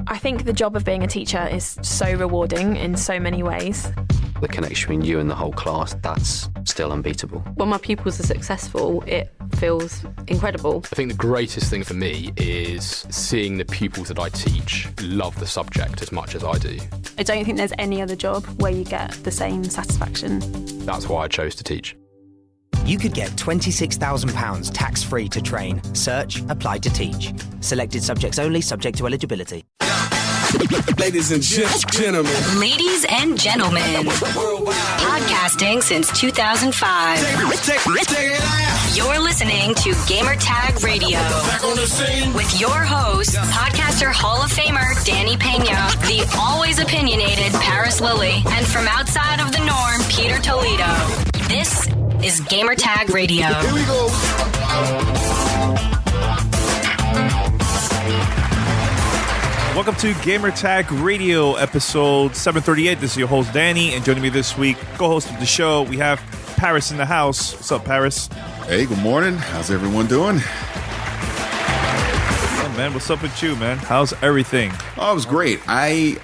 I think the job of being a teacher is so rewarding in so many ways. The connection between you and the whole class, that's still unbeatable. When my pupils are successful, it feels incredible. I think the greatest thing for me is seeing the pupils that I teach love the subject as much as I do. I don't think there's any other job where you get the same satisfaction. That's why I chose to teach. You could get £26,000 tax-free to train. Search Apply to Teach. Selected subjects only, subject to eligibility. Ladies and gentlemen. Ladies and gentlemen. Podcasting since 2005. You're listening to Gamertag Radio. With your host, podcaster Hall of Famer Danny Pena, the always opinionated Paris Lilly, and from outside of the norm, Peter Toledo. This is Gamertag Radio. Here we go. Welcome to Gamertag Radio, episode 738. This is your host, Danny, and joining me this week, co-host of the show, we have Paris in the house. What's up, Paris? Hey, good morning. How's everyone doing? Yeah, man, what's up with you, man? How's everything? Oh, it was great. I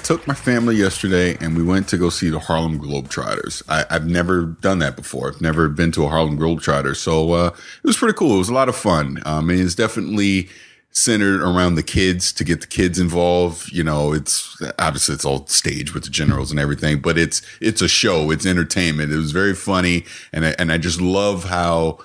took my family yesterday, and we went to go see the Harlem Globetrotters. I've never done that before. I've never been to a Harlem Globetrotter, so it was pretty cool. It was a lot of fun. It's definitely centered around the kids, to get the kids involved. You know, it's obviously it's all staged with the generals and everything, but it's a show. It's entertainment. It was very funny, and I just love how,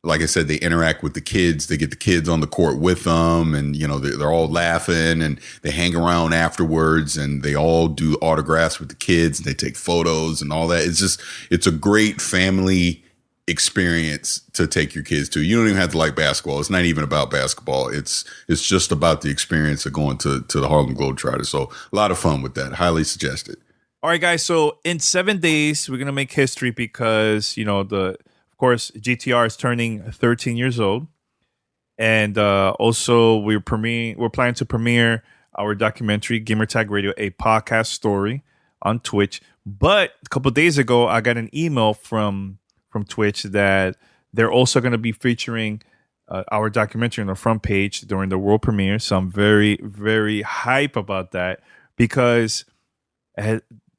like I said, they interact with the kids. They get the kids on the court with them, and you know they're all laughing, and they hang around afterwards, and they all do autographs with the kids. And they take photos and all that. It's a great family experience to take your kids to. You don't even have to like basketball. It's not even about basketball. It's just about the experience of going to the Harlem Globetrotters. So a lot of fun with that. Highly suggested. All right, guys. So in 7 days, we're gonna make history because of course GTR is turning 13 years old, and also we're planning to premiere our documentary Gamertag Radio, a podcast story on Twitch. But a couple of days ago, I got an email from Twitch that they're also going to be featuring our documentary on the front page during the world premiere. So I'm very, very hype about that because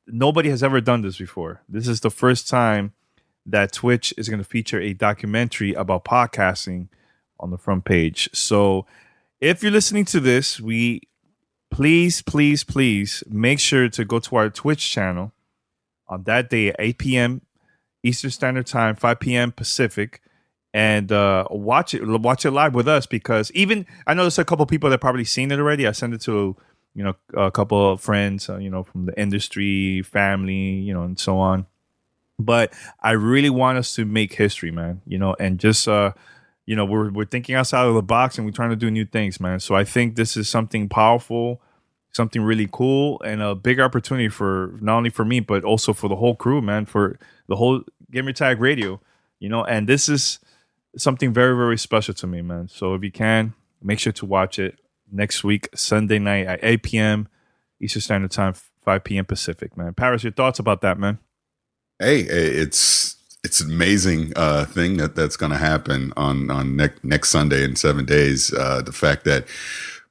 nobody has ever done this before. This is the first time that Twitch is going to feature a documentary about podcasting on the front page. So if you're listening to this, please make sure to go to our Twitch channel on that day at 8 p.m. Eastern Standard Time, 5 p.m. Pacific, and watch it live with us, because even I know there's a couple people that probably seen it already. I sent it to a couple of friends from the industry, family, and so on. But I really want us to make history, man. And just we're thinking outside of the box, and we're trying to do new things, man. So I think this is something powerful, something really cool, and a big opportunity for not only for me but also for the whole crew, man, for the whole Gamertag Radio, and this is something very, very special to me, man. So if you can, make sure to watch it next week, Sunday night at 8 p.m. Eastern Standard Time, 5 p.m. Pacific, man. Paris, your thoughts about that, man? Hey, it's an amazing thing that's going to happen on next Sunday in 7 days. The fact that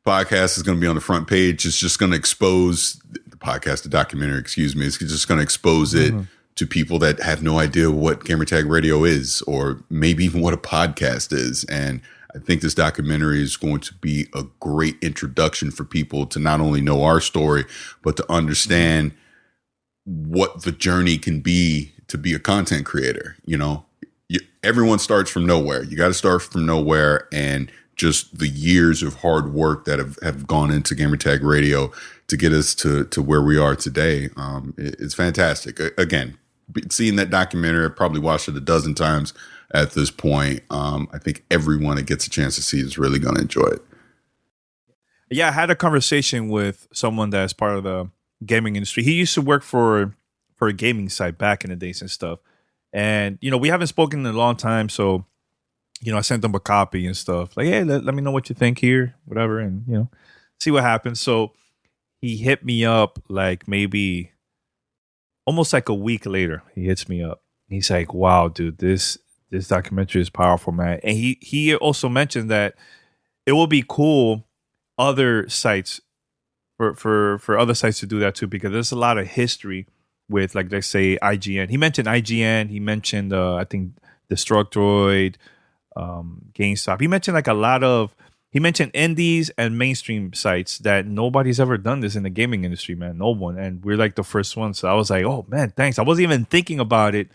podcast is going to be on the front page is just going to expose the documentary, it's just going to expose it to people that have no idea what Gamertag Radio is, or maybe even what a podcast is. And I think this documentary is going to be a great introduction for people to not only know our story, but to understand what the journey can be to be a content creator. Everyone starts from nowhere. You got to start from nowhere, and just the years of hard work that have gone into Gamertag Radio to get us to where we are today. It's fantastic. Again, seeing that documentary, I've probably watched it a dozen times at this point. I think everyone that gets a chance to see it is really going to enjoy it. Yeah, I had a conversation with someone that's part of the gaming industry. He used to work for a gaming site back in the days and stuff. And, we haven't spoken in a long time, so I sent them a copy and stuff. Like, hey, let me know what you think here, whatever, and, see what happens. So he hit me up like maybe almost like a week later. He hits me up. He's like, wow, dude, this documentary is powerful, man. And he also mentioned that it will be cool other sites for other sites to do that too, because there's a lot of history with, like, let's say IGN. He mentioned IGN. He mentioned I think Destructoid, GameStop. He mentioned like a lot of. He mentioned indies and mainstream sites that nobody's ever done this in the gaming industry, man. No one, and we're like the first one. So I was like, oh man, thanks. I wasn't even thinking about it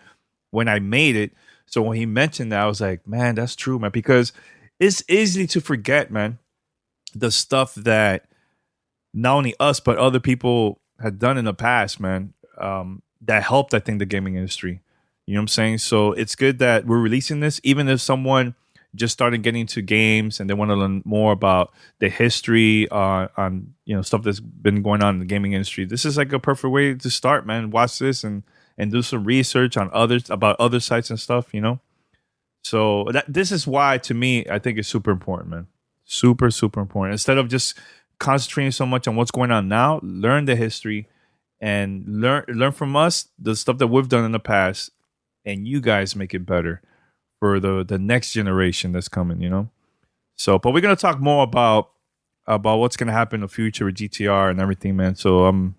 when I made it. So when he mentioned that, I was like, man, that's true, man, because it's easy to forget, man, the stuff that not only us but other people had done in the past, man, that helped, I think, the gaming industry. You know what I'm saying? So it's good that we're releasing this, even if someone just started getting into games and they want to learn more about the history on stuff that's been going on in the gaming industry. This is like a perfect way to start, man. Watch this and do some research on about other sites and stuff, So this is why, to me, I think it's super important, man. Super, super important. Instead of just concentrating so much on what's going on now, learn the history and learn from us the stuff that we've done in the past, and you guys make it better for the next generation that's coming, So, but we're gonna talk more about what's gonna happen in the future with GTR and everything, man. So I'm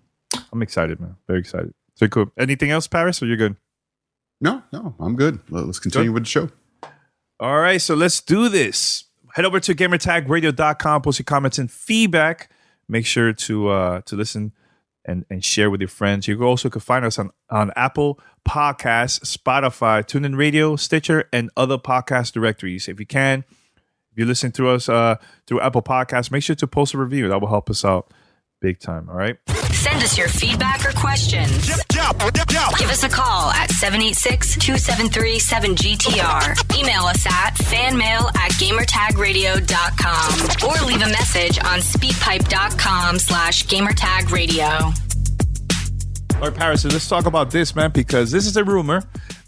excited, man. Very excited. So cool. Anything else, Paris, or you're good? No, I'm good. Let's continue with the show. All right, so let's do this. Head over to gamertagradio.com, post your comments and feedback. Make sure to listen and share with your friends. You also can find us on Apple Podcasts, Spotify, TuneIn Radio, Stitcher, and other podcast directories. If you listen to us through Apple Podcasts, make sure to post a review. That will help us out big time. All right. Send us your feedback or questions. Give us a call at 786-273-7GTR. Email us at fanmail@gamertagradio.com or leave a message on speakpipe.com/gamertagradio. All right, Paris, so let's talk about this, man, because this is a rumor,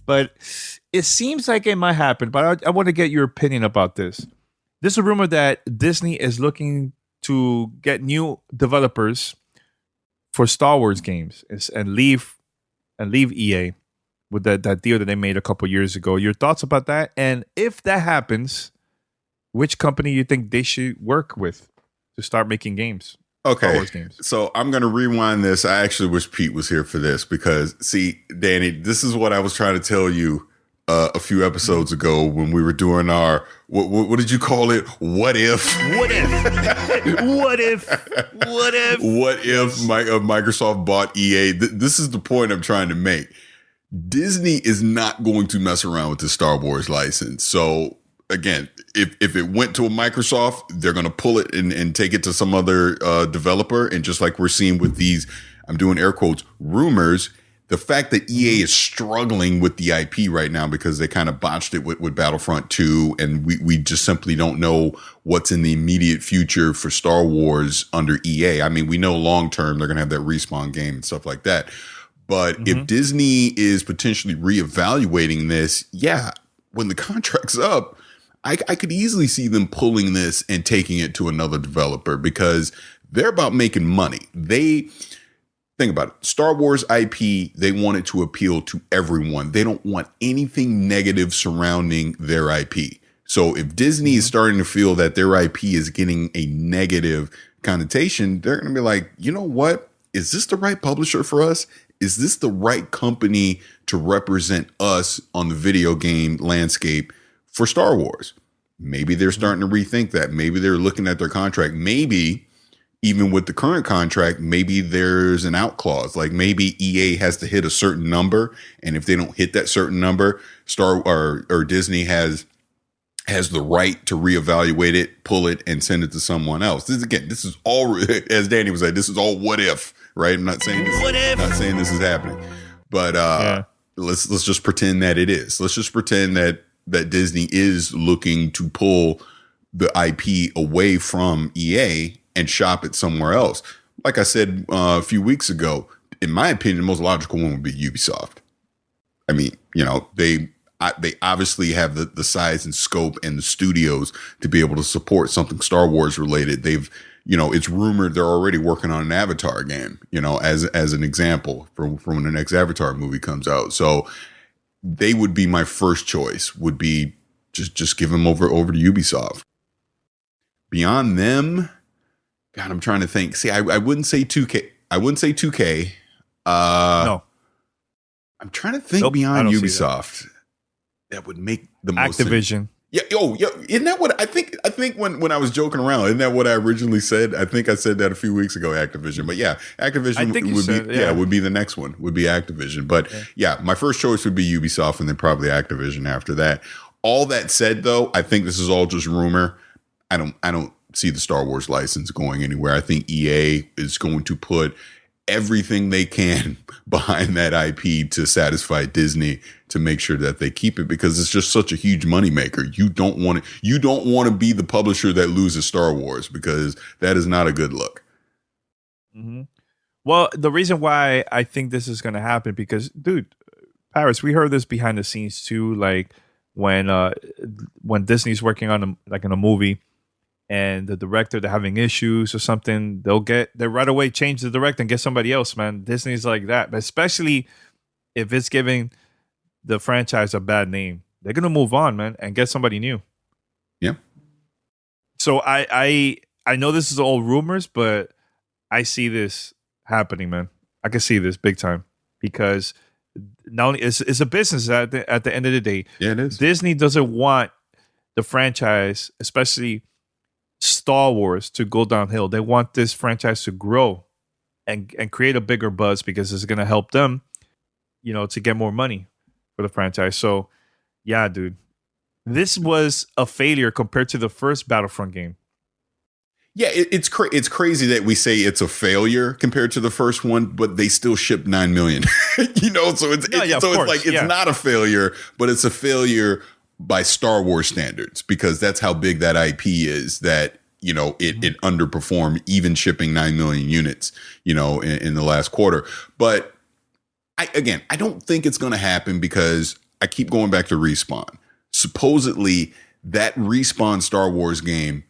but it seems like it might happen. But I want to get your opinion about this. This is a rumor that Disney is looking to get new developers for Star Wars games and leave EA with that deal that they made a couple years ago. Your thoughts about that? And if that happens, which company you think they should work with to start making games? Okay, Star Wars games. So I'm going to rewind this. I actually wish Pete was here for this because, see, Danny, this is what I was trying to tell you a few episodes ago when we were doing our, what did you call it? What if? What if? What if? What if? What if Microsoft bought EA? This is the point I'm trying to make. Disney is not going to mess around with the Star Wars license. So again, if it went to a Microsoft, they're going to pull it and take it to some other developer. And just like we're seeing with these, I'm doing air quotes, rumors, the fact that EA is struggling with the IP right now because they kind of botched it with Battlefront 2, and we just simply don't know what's in the immediate future for Star Wars under EA. I mean, we know long term they're going to have that Respawn game and stuff like that. But if Disney is potentially reevaluating this, when the contract's up, I could easily see them pulling this and taking it to another developer because they're about making money. Think about it. Star Wars IP, they want it to appeal to everyone. They don't want anything negative surrounding their IP. So if Disney is starting to feel that their IP is getting a negative connotation, they're going to be like, you know what? Is this the right publisher for us? Is this the right company to represent us on the video game landscape for Star Wars? Maybe they're starting to rethink that. Maybe they're looking at their contract. Maybe even with the current contract, maybe there's an out clause. Like maybe EA has to hit a certain number, and if they don't hit that certain number, or Disney has the right to reevaluate it, pull it, and send it to someone else. This is all, as Danny was saying, this is all what if, right? I'm not saying this. Not saying this is happening, but let's just pretend that it is. Let's just pretend that Disney is looking to pull the IP away from EA and shop it somewhere else. Like I said a few weeks ago, in my opinion, the most logical one would be Ubisoft. I mean, they obviously have the size and scope and the studios to be able to support something Star Wars related. They've, it's rumored they're already working on an Avatar game, as an example from when the next Avatar movie comes out. So they would be my first choice, would be just give them over to Ubisoft. Beyond them, God, I'm trying to think. See, I wouldn't say 2K. I wouldn't say 2K. No. I'm trying to think Nope, I beyond don't see Ubisoft. That would make the most sense. Activision. Yeah, isn't that what I think when I was joking around, isn't that what I originally said? I think I said that a few weeks ago, Activision. But yeah, Activision would be the next one, would be Activision. But yeah, my first choice would be Ubisoft and then probably Activision after that. All that said though, I think this is all just rumor. I don't see the Star Wars license going anywhere. I think EA is going to put everything they can behind that IP to satisfy Disney to make sure that they keep it, because it's just such a huge moneymaker. You don't want to be the publisher that loses Star Wars, because that is not a good look. Mm-hmm. Well, the reason why I think this is going to happen, because, dude, Paris, we heard this behind the scenes too. Like when Disney's working on a movie, and the director, they're having issues or something, they right away change the director and get somebody else, man. Disney's like that. But especially if it's giving the franchise a bad name, they're going to move on, man, and get somebody new. Yeah. So I know this is all rumors, but I see this happening, man. I can see this big time, because not only it's a business at the end of the day. Yeah, it is. Disney doesn't want the franchise, especially Star Wars, to go downhill. They want this franchise to grow and create a bigger buzz, because it's going to help them, to get more money for the franchise. So, yeah, dude, this was a failure compared to the first Battlefront game. Yeah, it's crazy that we say it's a failure compared to the first one, but they still shipped 9 million. So it's not a failure, but it's a failure by Star Wars standards, because that's how big that IP is, that, it underperformed even shipping 9 million units, in the last quarter. But I don't think it's going to happen, because I keep going back to Respawn. Supposedly that Respawn Star Wars game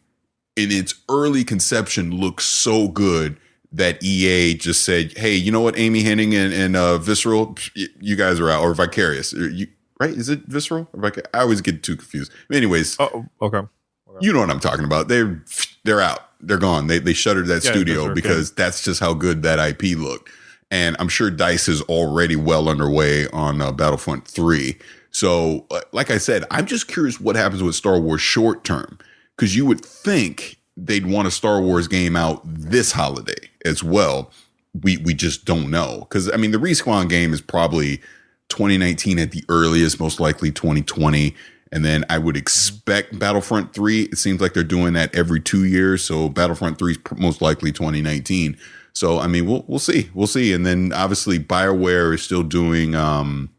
in its early conception looks so good that EA just said, hey, you know what, Amy Hennig and Visceral, you guys are out, or Vicarious. Right? Is it Visceral? I always get too confused. Anyways. Oh, okay. You know what I'm talking about. They're out. They're gone. They shuttered that studio because that's just how good that IP looked. And I'm sure DICE is already well underway on Battlefront 3. So, like I said, I'm just curious what happens with Star Wars short term, because you would think they'd want a Star Wars game out this holiday as well. We just don't know, because the Respawn game is probably 2019 at the earliest, most likely 2020. And then I would expect Battlefront 3. It seems like they're doing that every 2 years. So Battlefront 3 is most likely 2019. So, we'll see. We'll see. And then obviously BioWare is still doing the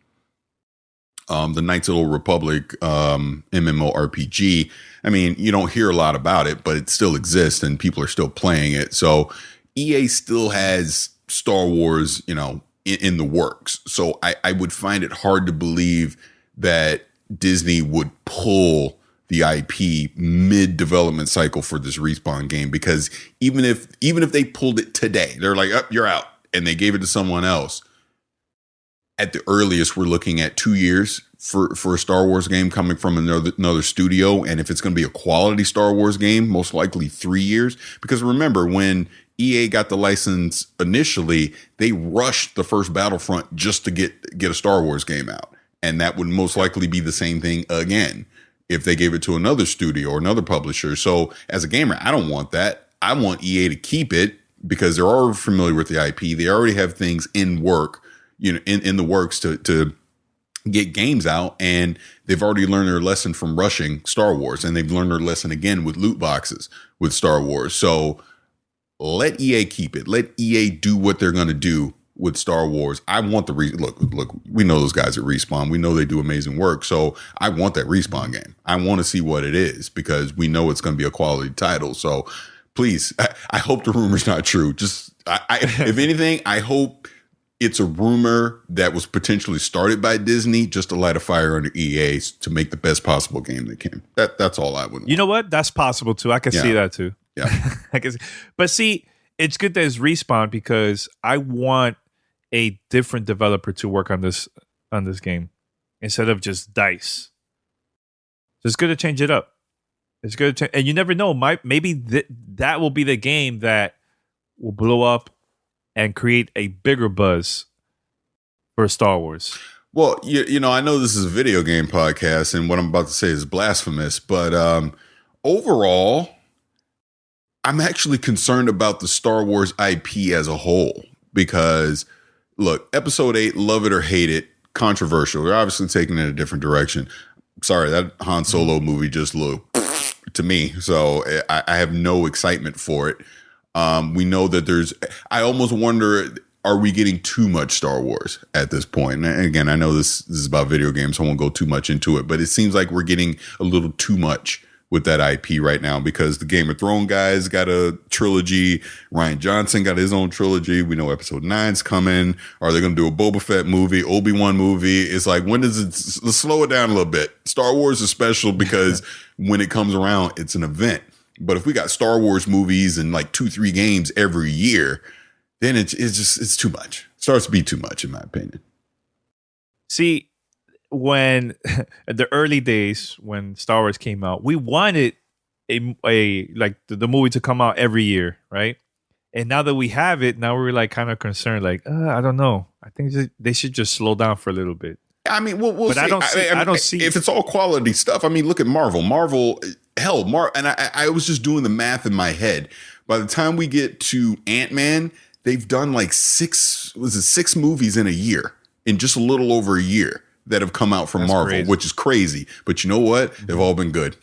Knights of the Old Republic MMORPG. You don't hear a lot about it, but it still exists and people are still playing it. So EA still has Star Wars, in the works. So I would find it hard to believe that Disney would pull the IP mid-development cycle for this Respawn game, because even if they pulled it today, they're like, oh, you're out, and they gave it to someone else, at the earliest we're looking at 2 years for a Star Wars game coming from another studio. And if it's going to be a quality Star Wars game, most likely 3 years, because remember, when EA got the license initially, they rushed the first Battlefront just to get a Star Wars game out. And that would most likely be the same thing again if they gave it to another studio or another publisher. So as a gamer, I don't want that. I want EA to keep it, because they're already familiar with the IP. They already have things in work, in the works to get games out. And they've already learned their lesson from rushing Star Wars. And they've learned their lesson again with loot boxes with Star Wars. So let EA keep it. Let EA do what they're going to do with Star Wars. I want the look. We know those guys at Respawn. We know they do amazing work. So I want that Respawn game. I want to see what it is, because we know it's going to be a quality title. So please, I hope the rumor's not true. Just if anything, I hope it's a rumor that was potentially started by Disney just to light a fire under EA to make the best possible game they can. That's all I would want. You know what? That's possible too. I can see that too. Yeah. I can see. But see, it's good that it's Respawn, because I want a different developer to work on this game instead of just DICE. So it's good to change it up. It's good, and you never know. Maybe that will be the game that will blow up and create a bigger buzz for Star Wars. Well, you know, I know this is a video game podcast, and what I'm about to say is blasphemous, but overall, I'm actually concerned about the Star Wars IP as a whole because, look, Episode 8, love it or hate it, controversial. They're obviously taking it in a different direction. Sorry, that Han Solo movie just looked to me, so I have no excitement for it. We know that I almost wonder, are we getting too much Star Wars at this point? And again, I know this is about video games, so I won't go too much into it, but it seems like we're getting a little too much with that IP right now because the Game of Thrones guys got a trilogy. Rian Johnson got his own trilogy. We know Episode 9's coming. Are they going to do a Boba Fett movie, Obi-Wan movie? It's like, when does it, let's slow it down a little bit. Star Wars is special because when it comes around, it's an event. But if we got Star Wars movies and like 2-3 games every year, then it's too much. It starts to be too much, in my opinion. See, when the early days when Star Wars came out, we wanted a like the movie to come out every year, right? And now that we have it, now we're like kind of concerned, like I don't know. I think they should just slow down for a little bit. I mean, we'll but see. I don't see if it's all quality stuff. I mean, look at Marvel. And I was just doing the math in my head. By the time we get to Ant-Man, they've done like 6 movies in a year, in just a little over a year, that have come out from Marvel, crazy. Which is crazy. But you know what? They've all been good.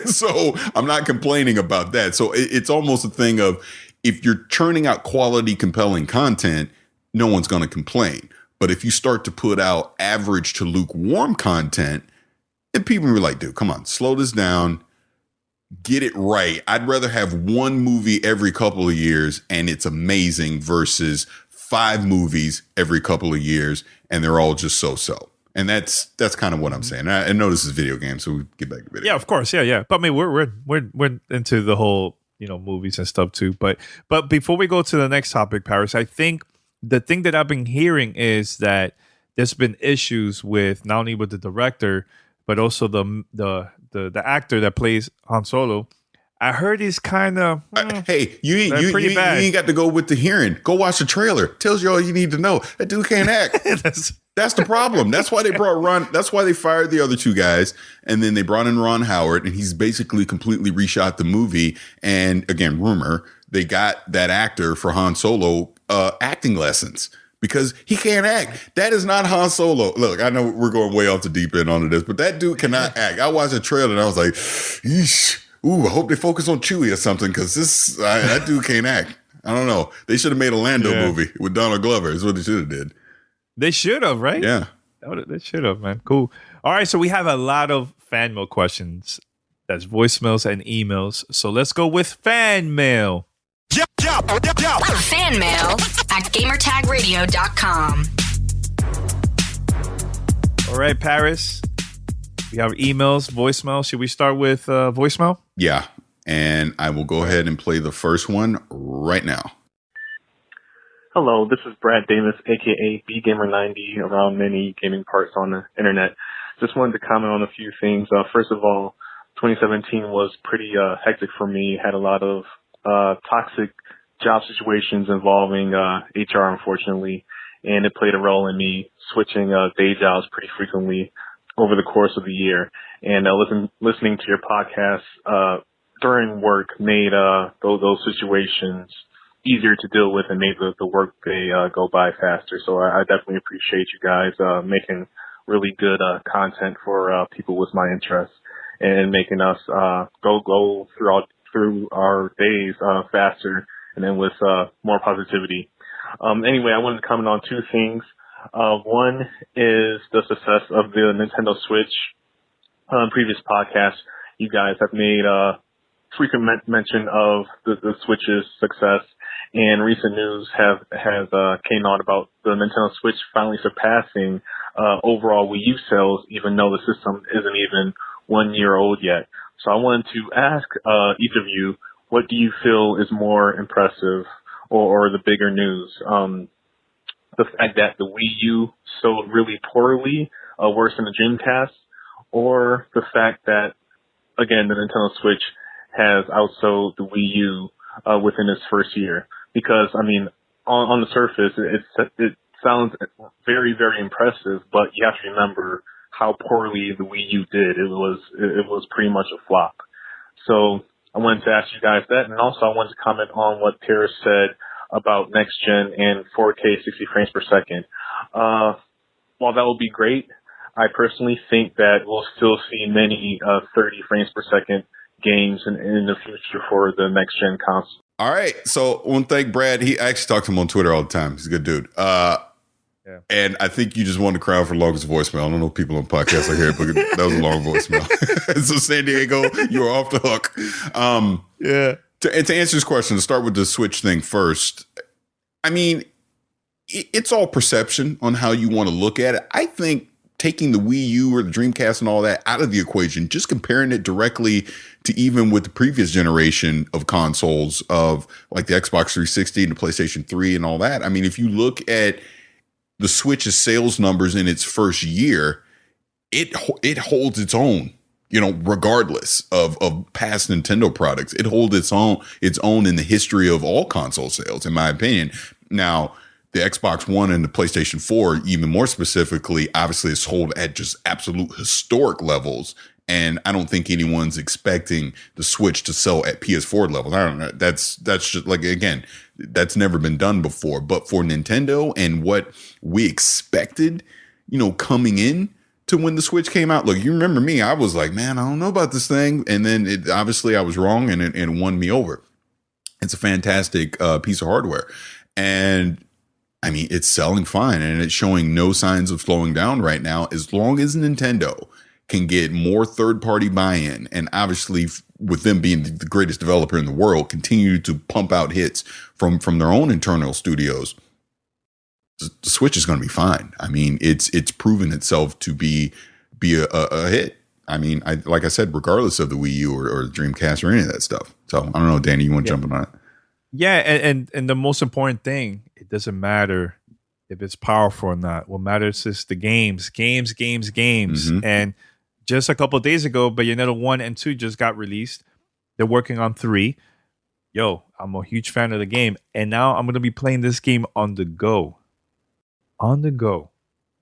So I'm not complaining about that. So it's almost a thing of, if you're churning out quality, compelling content, no one's going to complain. But if you start to put out average to lukewarm content, then people are like, dude, come on, slow this down. Get it right. I'd rather have one movie every couple of years and it's amazing versus 5 movies every couple of years and they're all just so-so. And that's kind of what I'm saying. I know this is video games, so we get back to video. Yeah, of course. Yeah. But I mean, we're into the whole, movies and stuff too. But before we go to the next topic, Paris, I think the thing that I've been hearing is that there's been issues with not only with the director, but also the actor that plays Han Solo. I heard he's kind of hey, you ain't got to go with the hearing. Go watch the trailer. Tells you all you need to know. That dude can't act. That's the problem. That's why they brought Ron. That's why they fired the other 2 guys, and then they brought in Ron Howard, and he's basically completely reshot the movie. And again, rumor, they got that actor for Han Solo acting lessons because he can't act. That is not Han Solo. Look, I know we're going way off the deep end onto this, but that dude cannot act. I watched the trailer and I was like, eesh. Ooh, I hope they focus on Chewie or something because that dude can't act. I don't know. They should have made a Lando movie with Donald Glover. Is what they should have did. They should have, right? Yeah. They should have, man. Cool. All right, so we have a lot of fan mail questions. That's voicemails and emails. So let's go with fan mail. Fan mail at gamertagradio.com. All right, Paris. We have emails, voicemail. Should we start with voicemail? Yeah. And I will go ahead and play the first one right now. Hello, this is Brad Davis, aka BGamer90, around many gaming parts on the internet. Just wanted to comment on a few things. First of all, 2017 was pretty hectic for me. Had a lot of toxic job situations involving HR, unfortunately, and it played a role in me switching day jobs pretty frequently over the course of the year. And listening to your podcast during work made those situations easier to deal with and made the work day go by faster. So I definitely appreciate you guys making really good content for people with my interests and making us go through our days faster and then with more positivity. Anyway, I wanted to comment on 2 things. One is the success of the Nintendo Switch. Previous podcasts, you guys have made frequent mention of the Switch's success, and recent news has came out about the Nintendo Switch finally surpassing overall Wii U sales, even though the system isn't even 1 year old yet. So I wanted to ask each of you, what do you feel is more impressive or the bigger news? The fact that the Wii U sold really poorly, worse than the Dreamcast, or the fact that again, the Nintendo Switch has outsold the Wii U within its first year. Because, I mean, on the surface, it sounds very, very impressive, but you have to remember how poorly the Wii U did. It was pretty much a flop. So I wanted to ask you guys that, and also I wanted to comment on what Paris said about next gen and 4K 60 frames per second. While that will be great, I personally think that we'll still see many 30 frames per second games in the future for the next gen console. All right. So I want to thank Brad. He actually talks to him on Twitter all the time. He's a good dude. Yeah. And I think you just won the crown for longest voicemail. I don't know if people on podcasts are here, but that was a long voicemail. So San Diego, you are off the hook. Yeah. To answer this question, to start with the Switch thing first, I mean, it's all perception on how you want to look at it. I think taking the Wii U or the Dreamcast and all that out of the equation, just comparing it directly to even with the previous generation of consoles of like the Xbox 360 and the PlayStation 3 and all that. I mean, if you look at the Switch's sales numbers in its first year, it holds its own, you know, regardless of past Nintendo products. It holds its own in the history of all console sales, in my opinion. Now, the Xbox One and the PlayStation 4, even more specifically, obviously is sold at just absolute historic levels. And I don't think anyone's expecting the Switch to sell at PS4 levels. I don't know. That's just like, again, that's never been done before. But for Nintendo and what we expected, you know, coming in to when the Switch came out, look, you remember me, I was like, man, I don't know about this thing. And then obviously I was wrong and it won me over. It's a fantastic piece of hardware. And I mean, it's selling fine and it's showing no signs of slowing down right now, as long as Nintendo can get more third-party buy-in, and obviously with them being the greatest developer in the world, continue to pump out hits from their own internal studios. The Switch is going to be fine. I mean, it's proven itself to be a hit. I mean, like I said, regardless of the Wii U or the Dreamcast or any of that stuff. So I don't know, Danny, you want to jump on it? Yeah, and the most important thing, it doesn't matter if it's powerful or not. What matters is the games. Mm-hmm. And just a couple of days ago, Bayonetta 1 and 2 just got released. They're working on 3. Yo, I'm a huge fan of the game. And now I'm going to be playing this game on the go. On the go.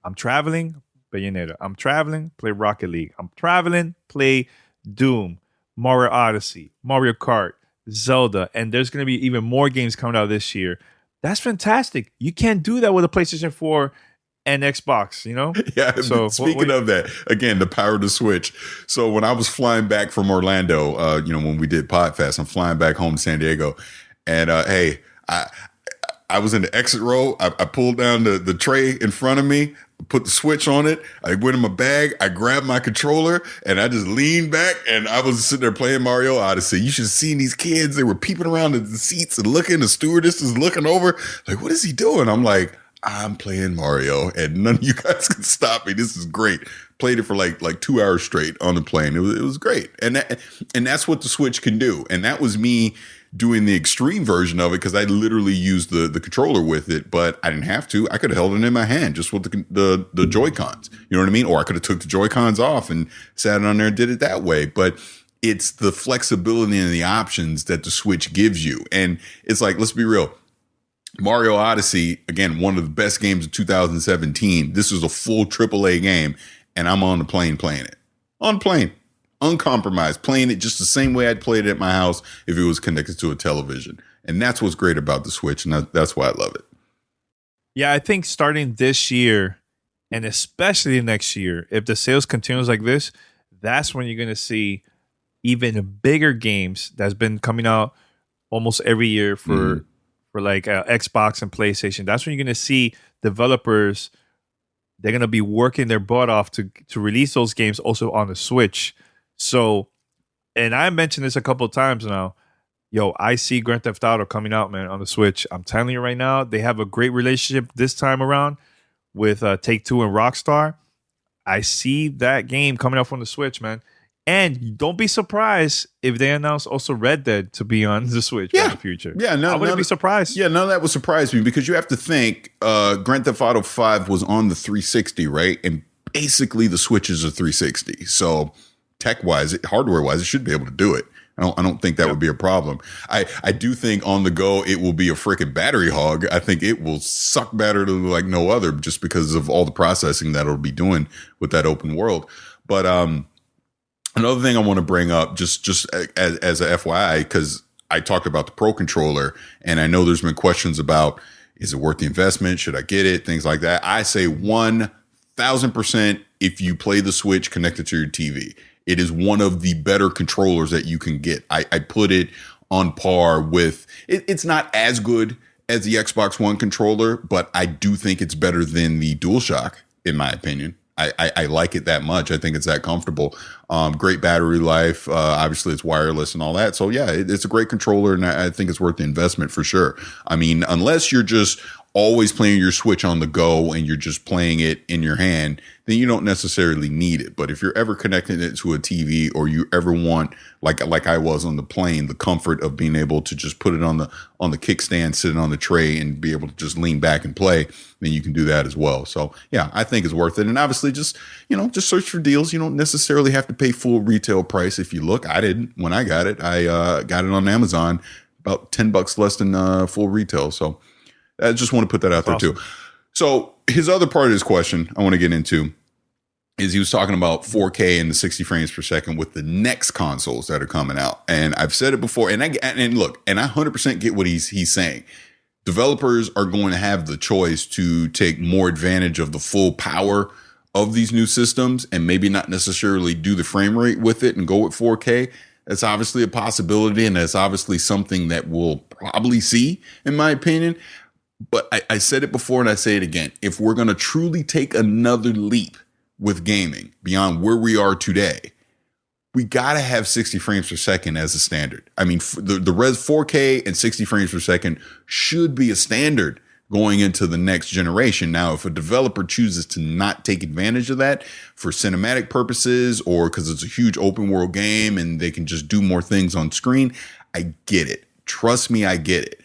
I'm traveling, Bayonetta. I'm traveling, play Rocket League. I'm traveling, play Doom, Mario Odyssey, Mario Kart, Zelda. And there's going to be even more games coming out this year. That's fantastic. You can't do that with a PlayStation 4 and Xbox, you know? Yeah. So speaking of that, again, the power of the Switch. So when I was flying back from Orlando, you know, when we did Podfest, I'm flying back home to San Diego, and hey, I was in the exit row. I pulled down the tray in front of me, put the Switch on it. I went in my bag. I grabbed my controller and I just leaned back and I was sitting there playing Mario Odyssey. You should have seen these kids. They were peeping around the seats and looking. The stewardess is looking over like, what is he doing? I'm like, I'm playing Mario and none of you guys can stop me. This is great. Played it for like 2 hours straight on the plane. It was great. And that's what the Switch can do. And that was me doing the extreme version of it, because I literally used the controller with it, but I didn't have to. I could have held it in my hand just with the Joy-Cons. You know what I mean? Or I could have took the Joy-Cons off and sat on there and did it that way. But it's the flexibility and the options that the Switch gives you. And it's like, let's be real. Mario Odyssey, again, one of the best games of 2017. This is a full AAA game, and I'm on the plane playing it. On the plane. Uncompromised, playing it just the same way I'd play it at my house if it was connected to a television. And that's what's great about the Switch, and that's why I love it. Yeah, I think starting this year, and especially next year, if the sales continues like this, that's when you're going to see even bigger games that's been coming out almost every year for like Xbox and PlayStation. That's when you're going to see developers, they're going to be working their butt off to release those games also on the Switch. So, and I mentioned this a couple of times now. Yo, I see Grand Theft Auto coming out, man, on the Switch. I'm telling you right now, they have a great relationship this time around with Take-Two and Rockstar. I see that game coming out from the Switch, man. And don't be surprised if they announce also Red Dead to be on the Switch in the future. Yeah, no, I wouldn't be surprised. Yeah, none of that would surprise me, because you have to think Grand Theft Auto 5 was on the 360, right? And basically the Switch is a 360. So tech-wise, hardware-wise, it should be able to do it. I don't think that would be a problem. I do think on the go it will be a freaking battery hog. I think it will suck battery like no other, just because of all the processing that it'll be doing with that open world. But another thing I want to bring up, just as a FYI, because I talked about the Pro Controller, and I know there's been questions about, is it worth the investment? Should I get it? Things like that. I say 1,000% if you play the Switch connected to your TV. It is one of the better controllers that you can get. I put it on par with it. It's not as good as the Xbox One controller, but I do think it's better than the DualShock, in my opinion. I like it that much. I think it's that comfortable. Great battery life. Obviously, it's wireless and all that. So, yeah, it's a great controller, and I think it's worth the investment for sure. I mean, unless you're just always playing your Switch on the go and you're just playing it in your hand, then you don't necessarily need it. But if you're ever connecting it to a TV, or you ever want, like I was on the plane, the comfort of being able to just put it on the kickstand, sitting on the tray, and be able to just lean back and play, then you can do that as well. So yeah, I think it's worth it. And obviously, just search for deals. You don't necessarily have to pay full retail price. If you look, I didn't when I got it. I got it on Amazon, about $10 less than full retail. So I just want to put that out there too. So his other part of his question I want to get into is he was talking about 4K and the 60 frames per second with the next consoles that are coming out. And I've said it before, and I 100% get what he's saying. Developers are going to have the choice to take more advantage of the full power of these new systems and maybe not necessarily do the frame rate with it and go with 4K. That's obviously a possibility, and that's obviously something that we'll probably see, in my opinion. But I said it before and I say it again. If we're going to truly take another leap with gaming beyond where we are today, we got to have 60 frames per second as a standard. I mean, the res 4K and 60 frames per second should be a standard going into the next generation. Now, if a developer chooses to not take advantage of that for cinematic purposes, or because it's a huge open world game and they can just do more things on screen, I get it. Trust me, I get it.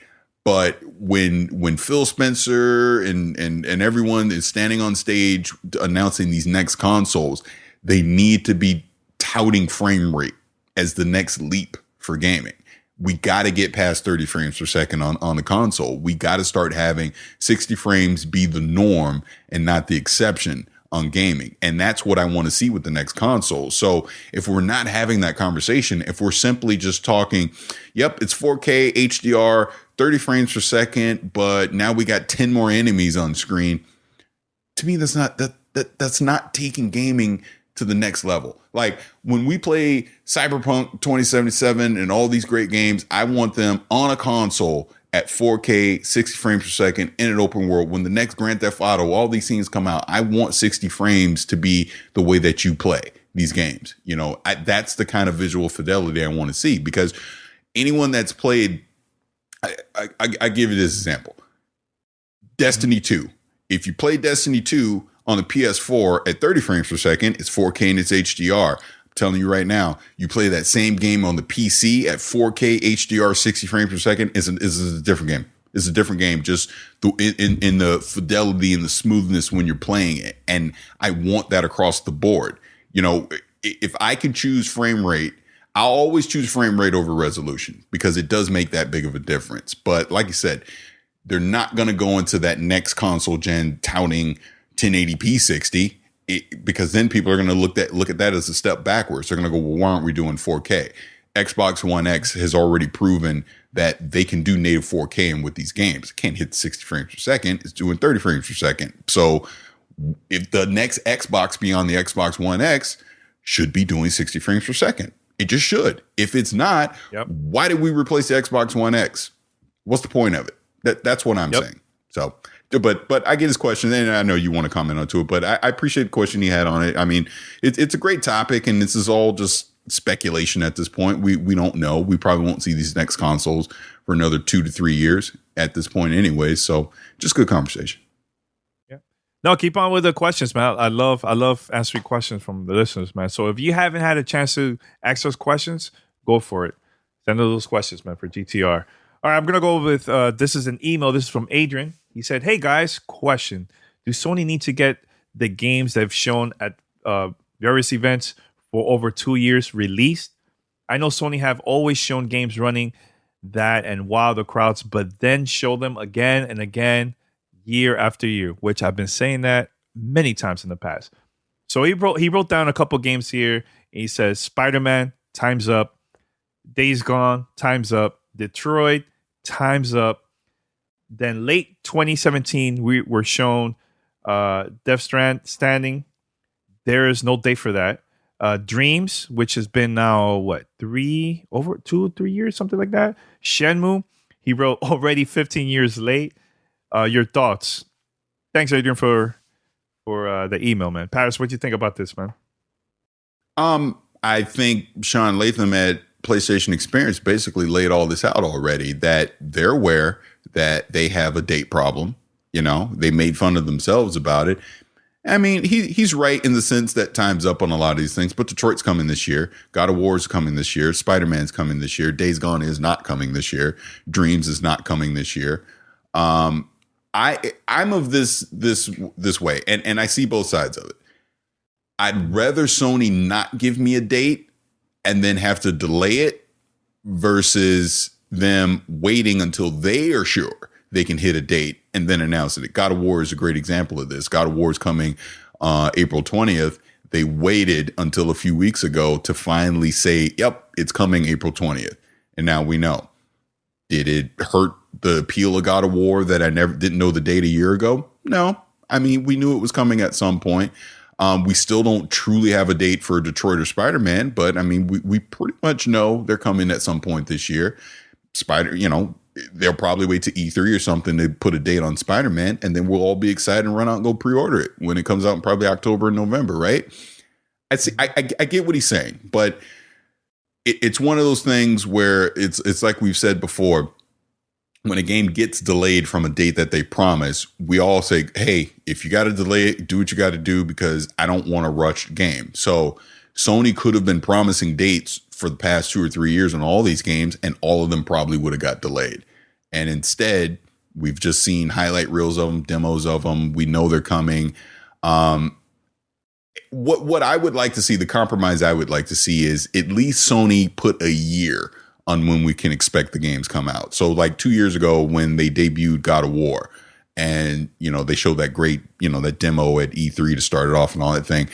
But when Phil Spencer and everyone is standing on stage announcing these next consoles, they need to be touting frame rate as the next leap for gaming. We got to get past 30 frames per second on the console. We got to start having 60 frames be the norm and not the exception on gaming. And that's what I want to see with the next console. So if we're not having that conversation, if we're simply just talking, yep, it's 4K HDR, 30 frames per second, but now we got 10 more enemies on screen. To me, that's not taking gaming to the next level. Like when we play Cyberpunk 2077 and all these great games, I want them on a console at 4K, 60 frames per second in an open world. When the next Grand Theft Auto, all these things come out, I want 60 frames to be the way that you play these games. That's the kind of visual fidelity I want to see, because anyone that's played, I give you this example. Destiny 2. If you play Destiny 2 on the PS4 at 30 frames per second, it's 4K and it's HDR. I'm telling you right now, you play that same game on the PC at 4K HDR 60 frames per second, is a different game. It's a different game, just in the fidelity and the smoothness when you're playing it. And I want that across the board. If I can choose frame rate, I'll always choose frame rate over resolution, because it does make that big of a difference. But like you said, they're not going to go into that next console gen touting 1080p 60, because then people are going to look at that as a step backwards. They're going to go, well, why aren't we doing 4K? Xbox One X has already proven that they can do native 4K and with these games. It can't hit 60 frames per second. It's doing 30 frames per second. So if the next Xbox beyond the Xbox One X should be doing 60 frames per second. It just should. If it's not, why did we replace the Xbox One X? What's the point of it? That's what I'm saying. So, but I get his question, and I know you want to comment on it, but I appreciate the question he had on it. I mean, it's a great topic, and this is all just speculation at this point. We don't know. We probably won't see these next consoles for another 2 to 3 years at this point anyway. So just good conversation. No, keep on with the questions, man. I love answering questions from the listeners, man. So if you haven't had a chance to ask those questions, go for it. Send those questions, man, for GTR. All right, I'm going to go with, this is an email. This is from Adrian. He said, hey, guys, question. Do Sony need to get the games they've shown at various events for over 2 years released. I know Sony have always shown games running that and wow the crowds, but then show them again and again, year after year, which I've been saying that many times in the past. So he wrote down a couple games here. He says Spider-Man, time's up. Days Gone, time's up. Detroit, time's up. Then late 2017, we were shown Death Stranding. There is no date for that. Dreams, which has been now, 2 or 3 years, something like that. Shenmue, he wrote already 15 years late. Your thoughts? Thanks, Adrian, for the email, man. Paris, what do you think about this, man? I think Sean Latham at PlayStation Experience basically laid all this out already, that they're aware that they have a date problem. You know, they made fun of themselves about it. I mean, he's right in the sense that time's up on a lot of these things, but Detroit's coming this year. God of War's coming this year. Spider-Man's coming this year. Days Gone is not coming this year. Dreams is not coming this year. I'm of this way, and I see both sides of it. I'd rather Sony not give me a date and then have to delay it versus them waiting until they are sure they can hit a date and then announce it. God of War is a great example of this. God of War is coming April 20th. They waited until a few weeks ago to finally say, yep, it's coming April 20th. And now we know. Did it hurt the appeal of God of War that I didn't know the date a year ago? No. I mean, we knew it was coming at some point. We still don't truly have a date for Detroit or Spider-Man, but I mean, we pretty much know they're coming at some point this year. They'll probably wait to E3 or something to put a date on Spider-Man, and then we'll all be excited and run out and go pre-order it when it comes out in probably October and November, right? I get what he's saying, but it's one of those things where it's like we've said before. When a game gets delayed from a date that they promise, we all say, hey, if you got to delay it, do what you got to do because I don't want to rush the game. So Sony could have been promising dates for the past 2 or 3 years on all these games, and all of them probably would have got delayed. And instead, we've just seen highlight reels of them, demos of them. We know they're coming. What I would like to see, the compromise I would like to see is at least Sony put a year on when we can expect the games come out. So like 2 years ago when they debuted God of War and, they showed that great, that demo at E3 to start it off and all that thing,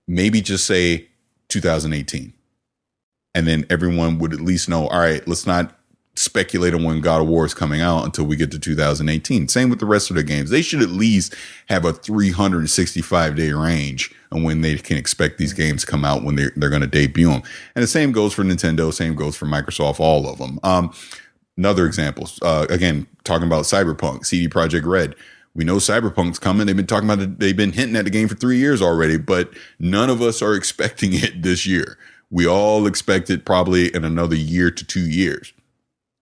maybe just say 2018. And then everyone would at least know, all right, let's not speculate on when God of War is coming out until we get to 2018. Same with the rest of the games. They should at least have a 365-day range on when they can expect these games to come out when they're going to debut them. And the same goes for Nintendo, same goes for Microsoft, all of them. Another example, again, talking about Cyberpunk, CD Projekt Red. We know Cyberpunk's coming. They've been talking about it. They've been hinting at the game for 3 years already, but none of us are expecting it this year. We all expect it probably in another year to 2 years.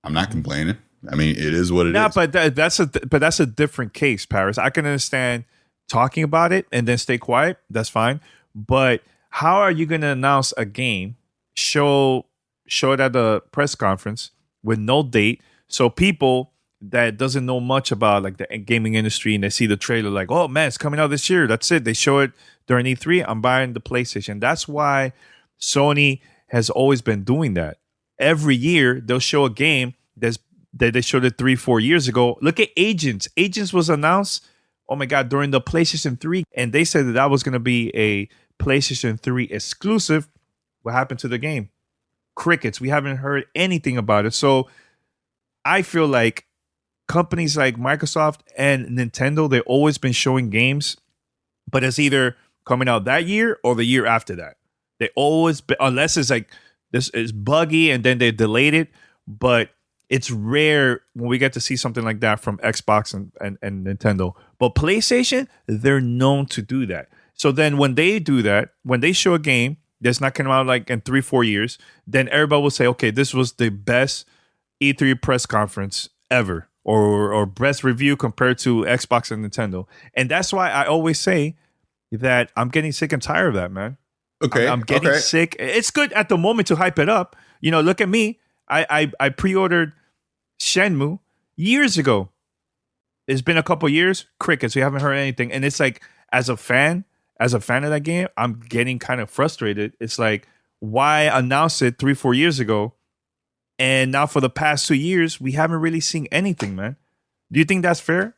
I'm not complaining. I mean, it is what it is. But that's a different case, Paris. I can understand talking about it and then stay quiet. That's fine. But how are you going to announce a game, show it at the press conference with no date, so people that doesn't know much about like the gaming industry and they see the trailer like, oh man, it's coming out this year. That's it. They show it during E3. I'm buying the PlayStation. That's why Sony has always been doing that. Every year they'll show a game that they showed it 3-4 years ago. Look at Agents. Agents was announced, oh my God, during the PlayStation 3. And they said that was going to be a PlayStation 3 exclusive. What happened to the game? Crickets. We haven't heard anything about it. So I feel like companies like Microsoft and Nintendo, they've always been showing games, but it's either coming out that year or the year after that. They always, unless it's like, this is buggy and then they delayed it, but it's rare when we get to see something like that from Xbox and Nintendo. But PlayStation, they're known to do that. So then when they do that, when they show a game that's not coming out like in 3-4 years, then everybody will say, okay, this was the best E3 press conference ever, or best review compared to Xbox and Nintendo. And that's why I always say that I'm getting sick and tired of that, man. Okay. I'm getting sick. It's good at the moment to hype it up. Look at me. I pre-ordered Shenmue years ago. It's been a couple years. Crickets. We haven't heard anything. And it's like, as a fan, as a fan of that game, I'm getting kind of frustrated. It's like, why announce it 3-4 years ago, and now for the past 2 years we haven't really seen anything, man? Do you think that's fair?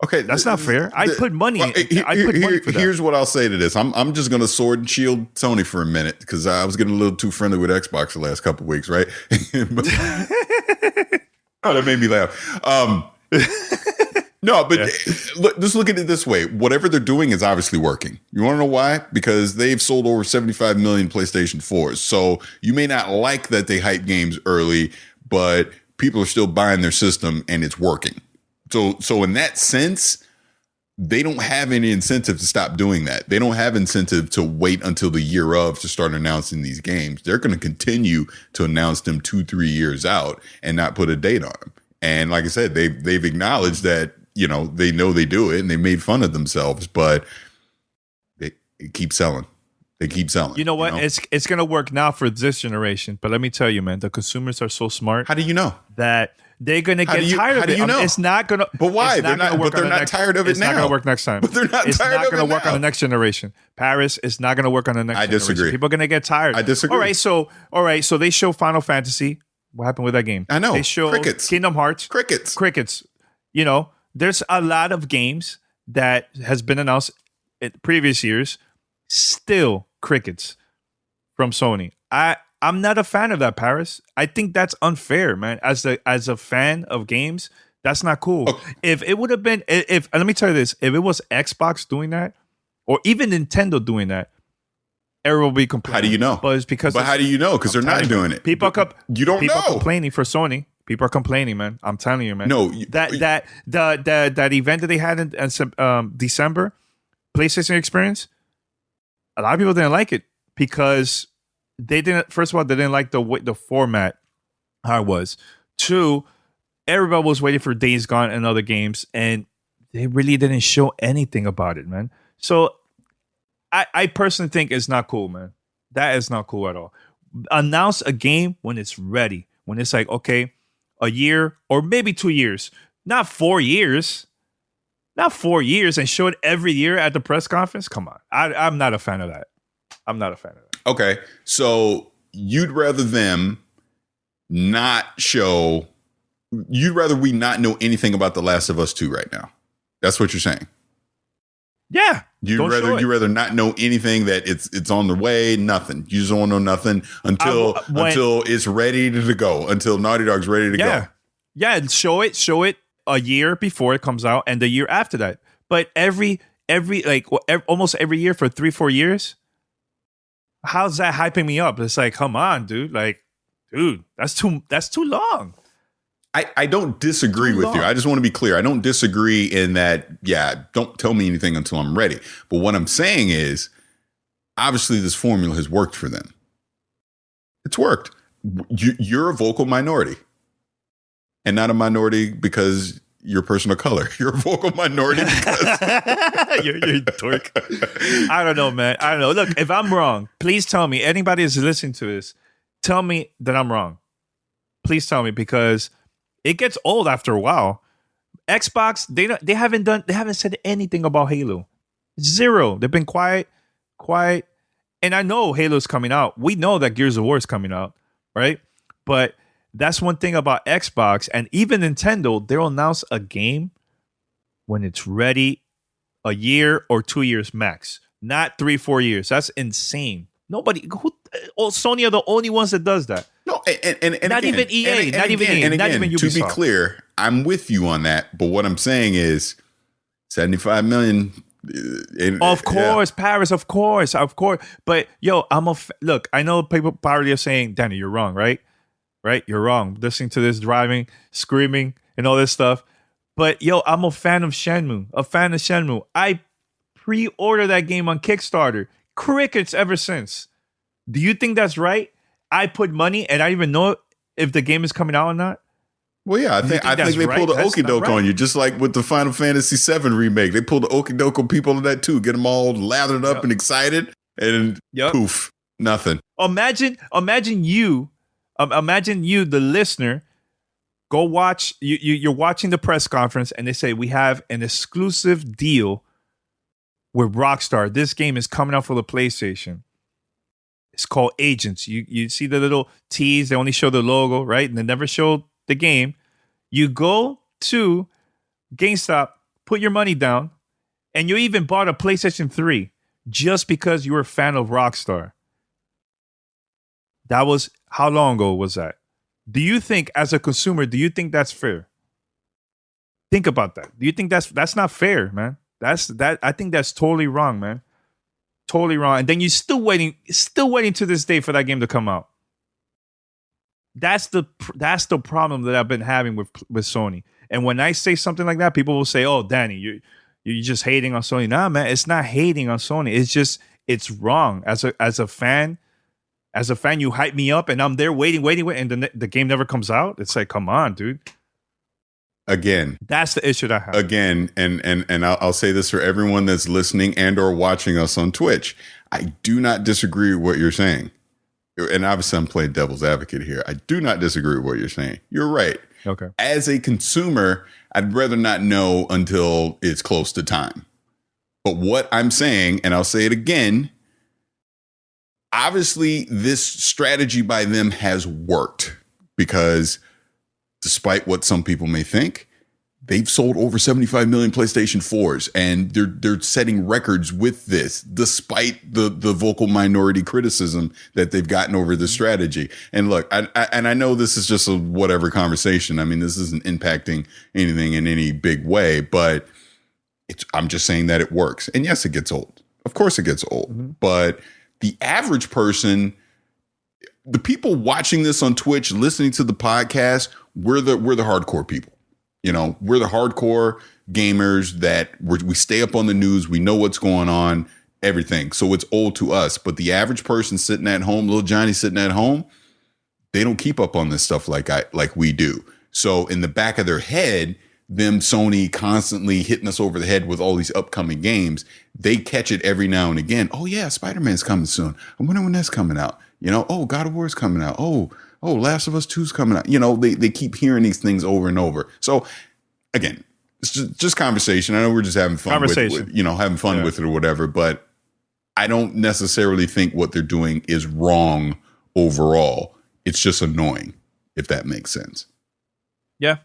Okay, that's not fair. I put money. I put money for that. Here's what I'll say to this. I'm just gonna sword and shield Sony for a minute because I was getting a little too friendly with Xbox the last couple of weeks, right? Oh, that made me laugh. No, but just look at it this way. Whatever they're doing is obviously working. You want to know why? Because they've sold over 75 million PlayStation 4s. So you may not like that they hype games early, but people are still buying their system and it's working. So in that sense, they don't have any incentive to stop doing that. They don't have incentive to wait until the year of to start announcing these games. They're going to continue to announce them 2-3 years out and not put a date on them. And like I said, they've acknowledged that, you know they do it and they made fun of themselves, but they keep selling. They keep selling. You know what? It's going to work now for this generation. But let me tell you, man, the consumers are so smart. How do you know? That they're going to get tired of it. You know? It's not going to. But why? They're not tired of it now. It's not going to work next time. But they're not tired of it now. It's not going to work on the next generation. Paris, it's not going to work on the next generation. I disagree. People are going to get tired. I disagree. All right. So they show Final Fantasy. What happened with that game? I know. They show Crickets. Kingdom Hearts. Crickets. You know, there's a lot of games that has been announced in previous years. Still crickets from Sony. I'm not a fan of that, Paris. I think that's unfair, man. As a fan of games, that's not cool. Okay. If it would have been, if let me tell you this, if it was Xbox doing that, or even Nintendo doing that, everyone will be complaining. How do you know? But it's because. But how do you know? Because they're not doing it. People People are complaining for Sony. People are complaining, man. I'm telling you, man. No, that event that they had in December, PlayStation Experience, a lot of people didn't like it because they didn't. First of all, they didn't like the format, how it was. 2, everybody was waiting for Days Gone and other games, and they really didn't show anything about it, man. So I personally think it's not cool, man. That is not cool at all. Announce a game when it's ready. When it's like, okay, a year or maybe 2 years, not 4 years. Not 4 years and show it every year at the press conference. Come on. I'm not a fan of that. Okay. So you'd rather them not show, you'd rather we not know anything about The Last of Us 2 right now. That's what you're saying. Yeah. You'd rather not know anything, that it's on the way, nothing. You just don't know nothing until it's ready to go, until Naughty Dog's ready to go. Yeah, show it a year before it comes out and the year after that. But almost every year for 3-4 years, how's that hyping me up? It's like, come on, dude. Like, dude, that's too long. I don't disagree with you. I just want to be clear. I don't disagree in that, don't tell me anything until I'm ready. But what I'm saying is, obviously this formula has worked for them. It's worked. You're a vocal minority. And not a minority because you're a person of color. You're a vocal minority because... you're a dork. I don't know, man. I don't know. Look, if I'm wrong, please tell me. Anybody who's listening to this, tell me that I'm wrong. Please tell me, because it gets old after a while. Xbox, they haven't said anything about Halo. Zero. They've been quiet. And I know Halo's coming out. We know that Gears of War is coming out, right? But that's one thing about Xbox and even Nintendo. They'll announce a game when it's ready, a year or 2 years max, not 3-4 years. That's insane. Sony are the only ones that does that. No, and not again, even EA, not even Ubisoft. To be clear, I'm with you on that. But what I'm saying is, 75 million. Of course, Paris. Of course. But yo, look. I know people probably are saying, "Danny, you're wrong, right? Right? You're wrong." Listening to this, driving, screaming, and all this stuff. But yo, I'm a fan of Shenmue. I pre-ordered that game on Kickstarter. Crickets ever since. Do you think that's right? I put money and I don't even know if the game is coming out or not. Well, yeah, I think they pulled the okie doke on you, just like with the Final Fantasy VII remake. They pulled the okie doke on people on that too, get them all lathered up and excited, and poof, nothing. Imagine you, the listener, go watch. You're watching the press conference, and they say we have an exclusive deal with Rockstar. This game is coming out for the PlayStation. It's called Agents. You see the little tease. They only show the logo, right? And they never show the game. You go to GameStop, put your money down, and you even bought a PlayStation 3 just because you were a fan of Rockstar. That was, how long ago was that? Do you think, as a consumer, do you think that's fair? Think about that. Do you think that's not fair, man? I think that's totally wrong, man. Totally wrong. And then you're still waiting to this day for that game to come out. That's the problem that I've been having with Sony. And when I say something like that, people will say, "Oh, Danny, you're just hating on Sony." Nah, man, it's not hating on Sony. It's just, it's wrong. As a fan, you hype me up, and I'm there waiting, and the game never comes out. It's like, come on, dude. Again, that's the issue that I have. Again, and I'll say this for everyone that's listening and or watching us on Twitch. I do not disagree with what you're saying. And obviously I'm playing devil's advocate here. I do not disagree with what you're saying. You're right. Okay. As a consumer, I'd rather not know until it's close to time. But what I'm saying, and I'll say it again, obviously this strategy by them has worked, because despite what some people may think, they've sold over 75 million PlayStation 4s, and they're setting records with this, despite the vocal minority criticism that they've gotten over the strategy. And look, I know this is just a whatever conversation. I mean, this isn't impacting anything in any big way, but I'm just saying that it works. And yes, it gets old. Of course it gets old. But the average person, the people watching this on Twitch, listening to the podcast, we're the hardcore people. You know, we're the hardcore gamers that we stay up on the news. We know what's going on, everything. So it's old to us. But the average person sitting at home, little Johnny sitting at home, they don't keep up on this stuff like we do. So in the back of their head, them Sony constantly hitting us over the head with all these upcoming games, they catch it every now and again. Oh yeah, Spider-Man's coming soon. I wonder when that's coming out. You know, oh, God of War's coming out. Oh, Last of Us 2's coming out. You know, they keep hearing these things over and over. So again, it's just conversation. I know we're just having fun with it or whatever, but I don't necessarily think what they're doing is wrong overall. It's just annoying, if that makes sense. Yeah.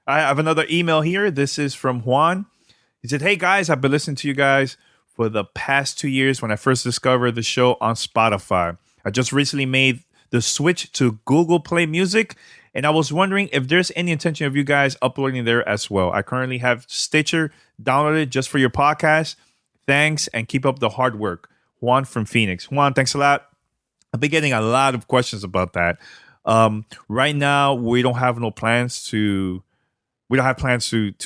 I have another email here. This is from Juan. He said, "Hey guys, I've been listening to you guys for the past 2 years when I first discovered the show on Spotify. I just recently made the switch to Google Play Music, and I was wondering if there's any intention of you guys uploading there as well. I currently have Stitcher downloaded just for your podcast. Thanks, and keep up the hard work." Juan from Phoenix. Juan, thanks a lot. I've been getting a lot of questions about that. Right now, we don't have plans to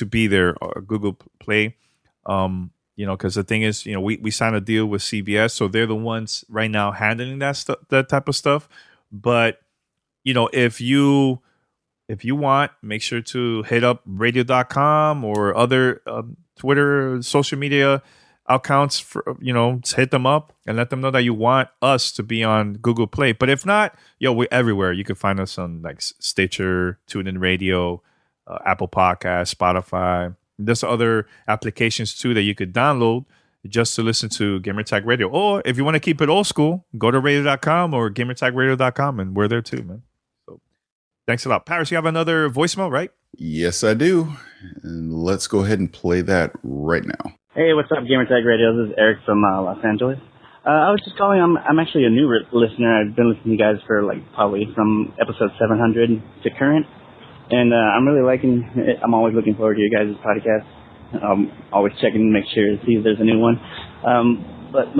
be there, Google Play. Because the thing is, we signed a deal with CBS, so they're the ones right now handling that type of stuff. But if you want, make sure to hit up radio.com or other Twitter, social media accounts for, hit them up and let them know that you want us to be on Google Play. But if not, we're everywhere. You can find us on like Stitcher, TuneIn Radio, Apple Podcasts, Spotify. There's other applications too that you could download just to listen to Gamertag Radio. Or if you want to keep it old school, go to radio.com or gamertagradio.com, and we're there too, man. So thanks a lot. Paris, you have another voicemail, right? Yes, I do. And let's go ahead and play that right now. Hey, what's up, Gamertag Radio? This is Eric from Los Angeles. I was just calling. I'm actually a new listener. I've been listening to you guys for probably from episode 700 to current. And I'm really liking it. I'm always looking forward to you guys' podcast. Always checking to make sure to see if there's a new one. But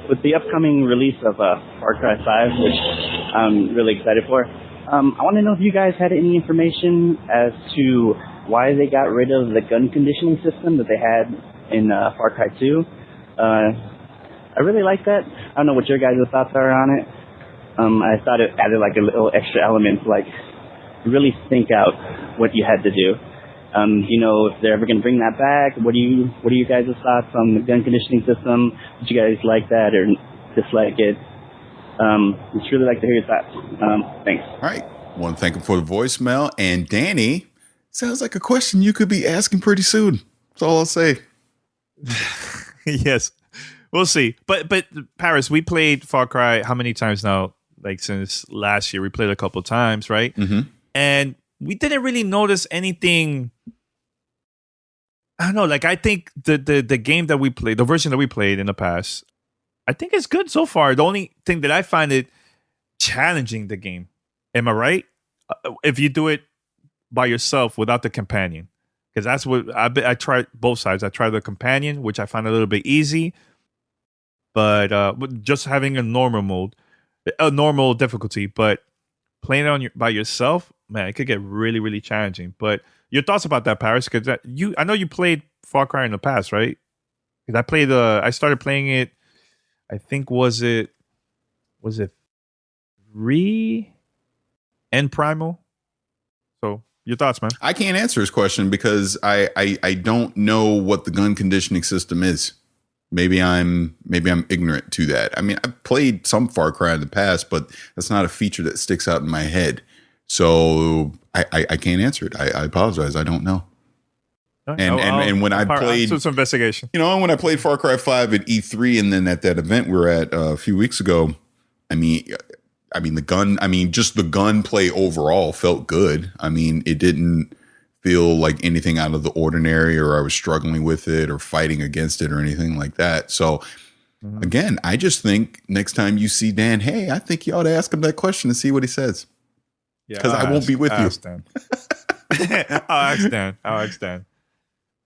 with the upcoming release of Far Cry 5, which I'm really excited for, I want to know if you guys had any information as to why they got rid of the gun conditioning system that they had in Far Cry 2. I really like that. I don't know what your guys' thoughts are on it. I thought it added a little extra element, really think out what you had to do. If they're ever going to bring that back, what are you guys' thoughts on the gun conditioning system? Did you guys like that or dislike it? Just really like to hear your thoughts. Thanks. All right. Want to thank him for the voicemail. And Danny, sounds like a question you could be asking pretty soon. That's all I'll say. Yes, we'll see. But Paris, we played Far Cry how many times now? Like since last year, we played a couple times, right? Mm-hmm. And we didn't really notice anything. I don't know. Like I think the game that we played, the version that we played in the past, I think it's good so far. The only thing that I find it challenging the game. Am I right? If you do it by yourself without the companion, because that's what I tried both sides. I tried the companion, which I find a little bit easy, but just having a normal difficulty. But playing it by yourself, man, it could get really, really challenging. But your thoughts about that, Paris? Because I know you played Far Cry in the past, right? Because I started playing it. I think was it 3 and Primal? So your thoughts, man? I can't answer his question because I don't know what the gun conditioning system is. Maybe I'm ignorant to that. I mean, I've played some Far Cry in the past, but that's not a feature that sticks out in my head. So I can't answer it. I apologize. I don't know. And when I played some investigation, when I played Far Cry 5 at E3, and then at that event we were at a few weeks ago, just the gunplay overall felt good. I mean, it didn't feel like anything out of the ordinary, or I was struggling with it or fighting against it or anything like that. So again, I just think next time you see Dan, hey, I think you ought to ask him that question and see what he says. Because I won't be with you. I'll ask Dan.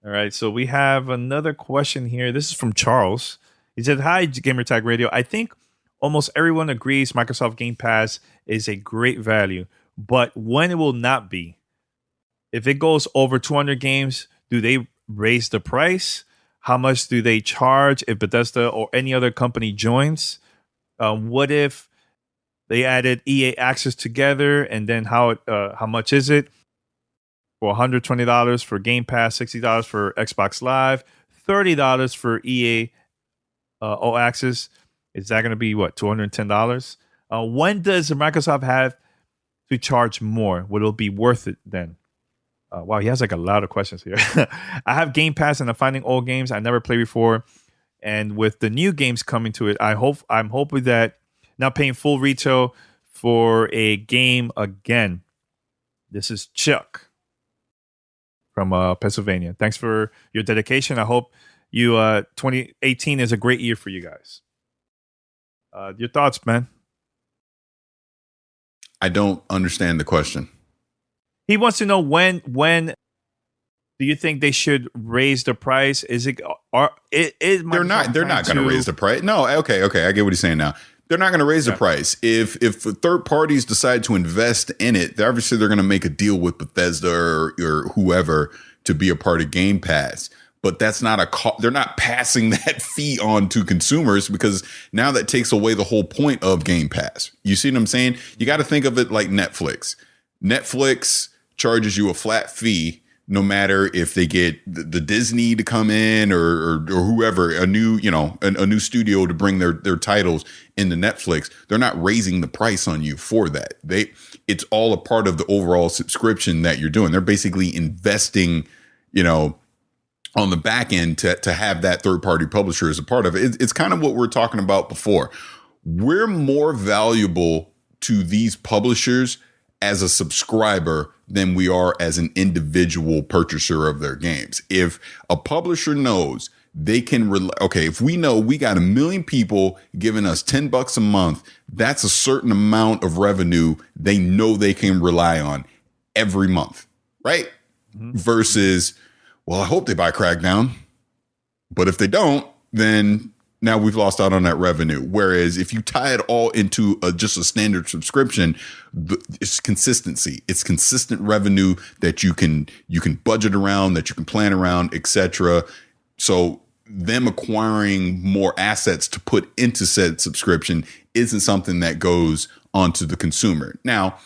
All right, so we have another question here. This is from Charles. He said, "Hi, Gamertag Radio. I think almost everyone agrees Microsoft Game Pass is a great value, but when it will not be? If it goes over 200 games, do they raise the price? How much do they charge if Bethesda or any other company joins? What if they added EA Access together, and then how much is it? For $120 for Game Pass, $60 for Xbox Live, $30 for EA All Access. Is that going to be $210? When does Microsoft have to charge more? Will it be worth it then?" Wow, he has like a lot of questions here. I have Game Pass and I'm finding old games I never played before, and with the new games coming to it, I'm hoping that not paying full retail for a game again. This is Chuck from Pennsylvania. Thanks for your dedication. I hope 2018 is a great year for you guys. Your thoughts, man? I don't understand the question. He wants to know when do you think they should raise the price? Is it? They're not going to raise the price. No. Okay. I get what he's saying now. They're not going to raise the price. If third parties decide to invest in it, they're going to make a deal with Bethesda or whoever to be a part of Game Pass. But that's not they're not passing that fee on to consumers, because now that takes away the whole point of Game Pass. You see what I'm saying? You got to think of it like Netflix. Netflix charges you a flat fee no matter if they get the Disney to come in or whoever, a new studio to bring their titles into Netflix. They're not raising the price on you for that. It's all a part of the overall subscription that you're doing. They're basically investing, on the back end to have that third party publisher as a part of it. It's kind of what we're talking about before. We're more valuable to these publishers as a subscriber than we are as an individual purchaser of their games. If a publisher knows they can, if we know we got 1 million people giving us $10 a month, that's a certain amount of revenue they know they can rely on every month, right? Mm-hmm. Versus, well, I hope they buy Crackdown, but if they don't, then now we've lost out on that revenue. Whereas if you tie it all into just a standard subscription, it's consistency. It's consistent revenue that you can budget around, that you can plan around, etc. So them acquiring more assets to put into said subscription isn't something that goes onto the consumer. Now,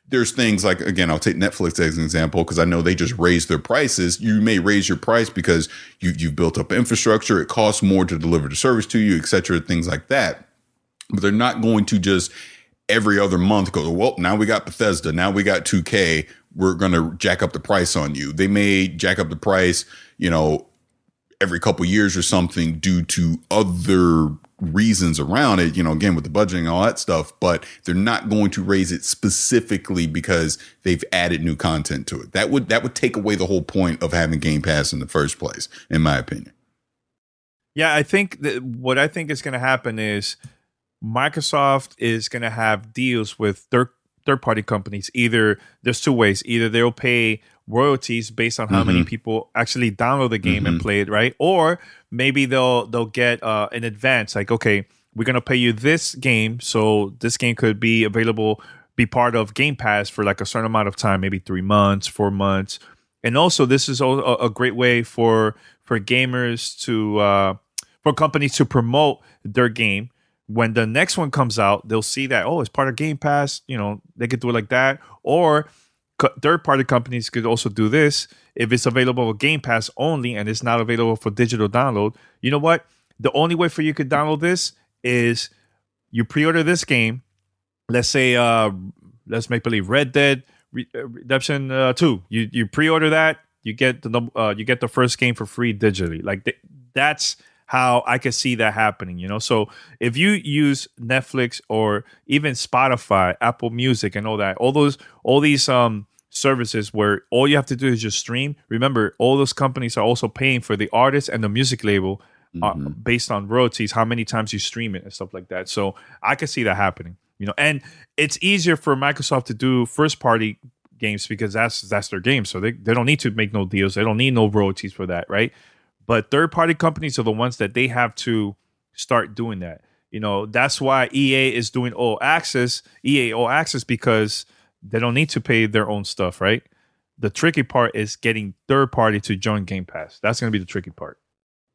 there's things like, again, I'll take Netflix as an example, because I know they just raised their prices. You may raise your price because you've built up infrastructure. It costs more to deliver the service to you, et cetera, things like that. But they're not going to just every other month go, well, now we got Bethesda, now we got 2K, we're going to jack up the price on you. They may jack up the price, every couple years or something due to other reasons around it, again, with the budgeting and all that stuff, but they're not going to raise it specifically because they've added new content to it. That would take away the whole point of having Game Pass in the first place, in my opinion. Yeah, I think that what I think is going to happen is Microsoft is going to have deals with third-party companies. Either there's two ways. Either they'll pay royalties based on how many people actually download the game and play it, right? Or maybe they'll get in advance, like, okay, we're going to pay you this game, so this game could be available, be part of Game Pass for like a certain amount of time, maybe 3 months, 4 months. And also, this is a great way for gamers to, for companies to promote their game. When the next one comes out, they'll see that, it's part of Game Pass, they could do it like that. Or third-party companies could also do this. If it's available with Game Pass only and it's not available for digital download, you know what? The only way for you to download this is you pre-order this game. Let's say, let's make believe Red Dead Redemption 2. You pre-order that, you get the first game for free digitally. Like that's how I could see that happening, So if you use Netflix or even Spotify, Apple Music, and all that, all these services where all you have to do is just stream. Remember, all those companies are also paying for the artist and the music label based on royalties, how many times you stream it and stuff like that. So I could see that happening, And it's easier for Microsoft to do first-party games because that's their game. So they don't need to make no deals. They don't need no royalties for that, right? But third-party companies are the ones that they have to start doing that. That's why EA is doing All Access because they don't need to pay their own stuff, right? The tricky part is getting third-party to join Game Pass. That's going to be the tricky part.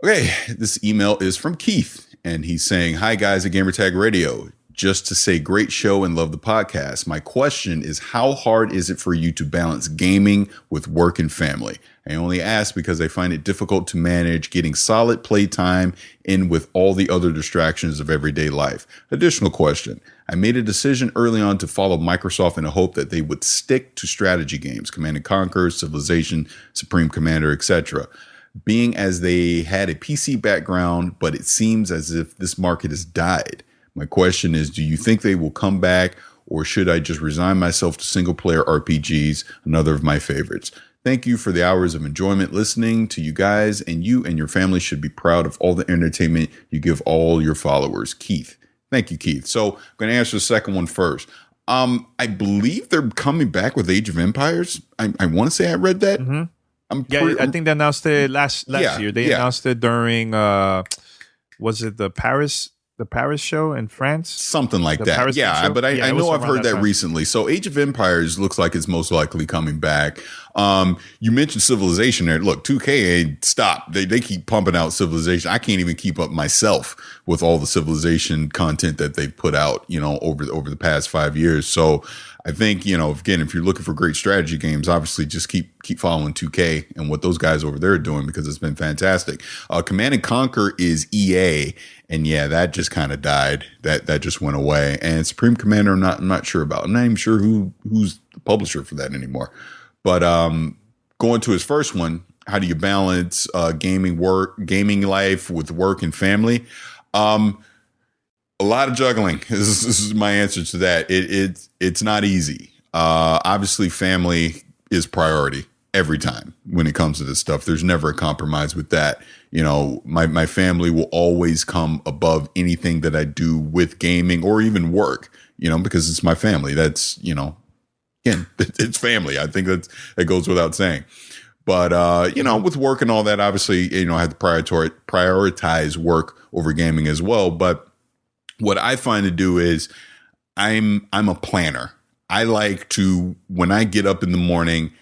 Okay, this email is from Keith, and he's saying, "Hi, guys at Gamertag Radio. Just to say great show and love the podcast. My question is, how hard is it for you to balance gaming with work and family? I only ask because I find it difficult to manage getting solid playtime in with all the other distractions of everyday life. Additional question. I made a decision early on to follow Microsoft in a hope that they would stick to strategy games, Command & Conquer, Civilization, Supreme Commander, etc. Being as they had a PC background, but it seems as if this market has died. My question is, do you think they will come back, or should I just resign myself to single-player RPGs, another of my favorites? Thank you for the hours of enjoyment listening to you guys, and you and your family should be proud of all the entertainment you give all your followers. Keith." Thank you, Keith. So I'm going to answer the second one first. I believe they're coming back with Age of Empires. I want to say I read that. I think they announced it last year. They announced it during, was it the Paris show in France? Something like that. Yeah, but I know I've heard that recently. So Age of Empires looks like it's most likely coming back. You mentioned Civilization there. Look, 2K ain't stopped. They keep pumping out Civilization. I can't even keep up myself with all the Civilization content that they've put out, over the past 5 years. So I think, again, if you're looking for great strategy games, obviously just keep following 2K and what those guys over there are doing, because it's been fantastic. Command & Conquer is EA, and yeah, that just kind of died. That just went away. And Supreme Commander, I'm not sure about. I'm not even sure who's the publisher for that anymore. But going to his first one, how do you balance gaming life with work and family? A lot of juggling. This is my answer to that. It's not easy. Obviously, family is priority every time when it comes to this stuff. There's never a compromise with that. My family will always come above anything that I do with gaming or even work, because it's my family. That's, again, it's family. I think that goes without saying. But, with work and all that, obviously, I have to prioritize work over gaming as well. But what I find to do is I'm a planner. I like to, when I get up in the morning,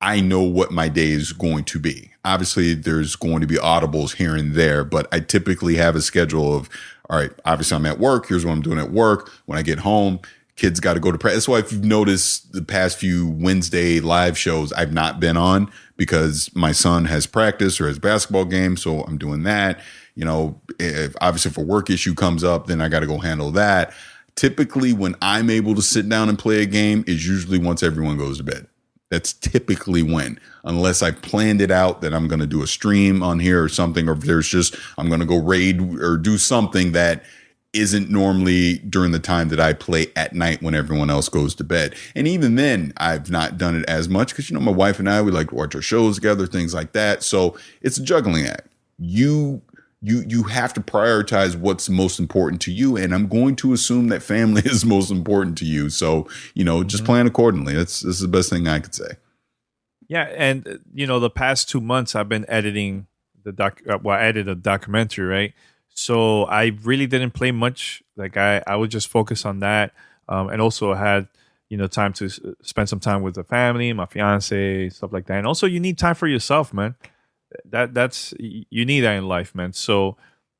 I know what my day is going to be. Obviously, there's going to be audibles here and there, but I typically have a schedule of, all right, obviously I'm at work. Here's what I'm doing at work. When I get home, kids got to go to practice. That's why if you've noticed the past few Wednesday live shows, I've not been on because my son has practice or his basketball game. So I'm doing that. If a work issue comes up, then I got to go handle that. Typically, when I'm able to sit down and play a game is usually once everyone goes to bed. That's typically when, unless I planned it out that I'm going to do a stream on here or something, or if there's just, I'm going to go raid or do something that isn't normally during the time that I play at night when everyone else goes to bed. And even then, I've not done it as much because, my wife and I, we like to watch our shows together, things like that. So it's a juggling act. You have to prioritize what's most important to you. And I'm going to assume that family is most important to you. So, just plan accordingly. This is the best thing I could say. Yeah. And, the past 2 months I've been editing I edited a documentary, right? So I really didn't play much. Like I would just focus on that. And also had, time to spend some time with the family, my fiance, stuff like that. And also you need time for yourself, man. That's you need that in life, man. So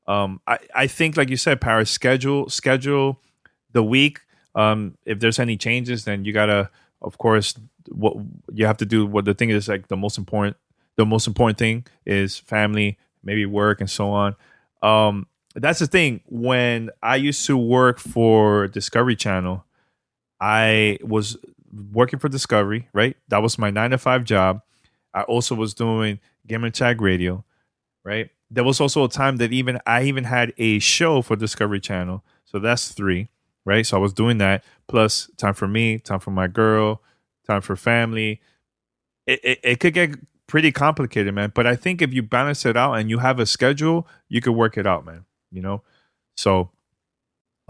I think, like you said, Paris, schedule the week. If there's any changes, then you gotta, of course, what you have to do. What the thing is, like the most important thing is family, maybe work, and so on. That's the thing. When I used to work for Discovery Channel, I was working for Discovery, right? That was my 9-to-5 job. I also was doing Gamer Tag Radio, right? There was also a time that I even had a show for Discovery Channel. So that's 3, right? So I was doing that, plus time for me, time for my girl, time for family. It could get pretty complicated, man. But I think if you balance it out and you have a schedule, you could work it out, man. So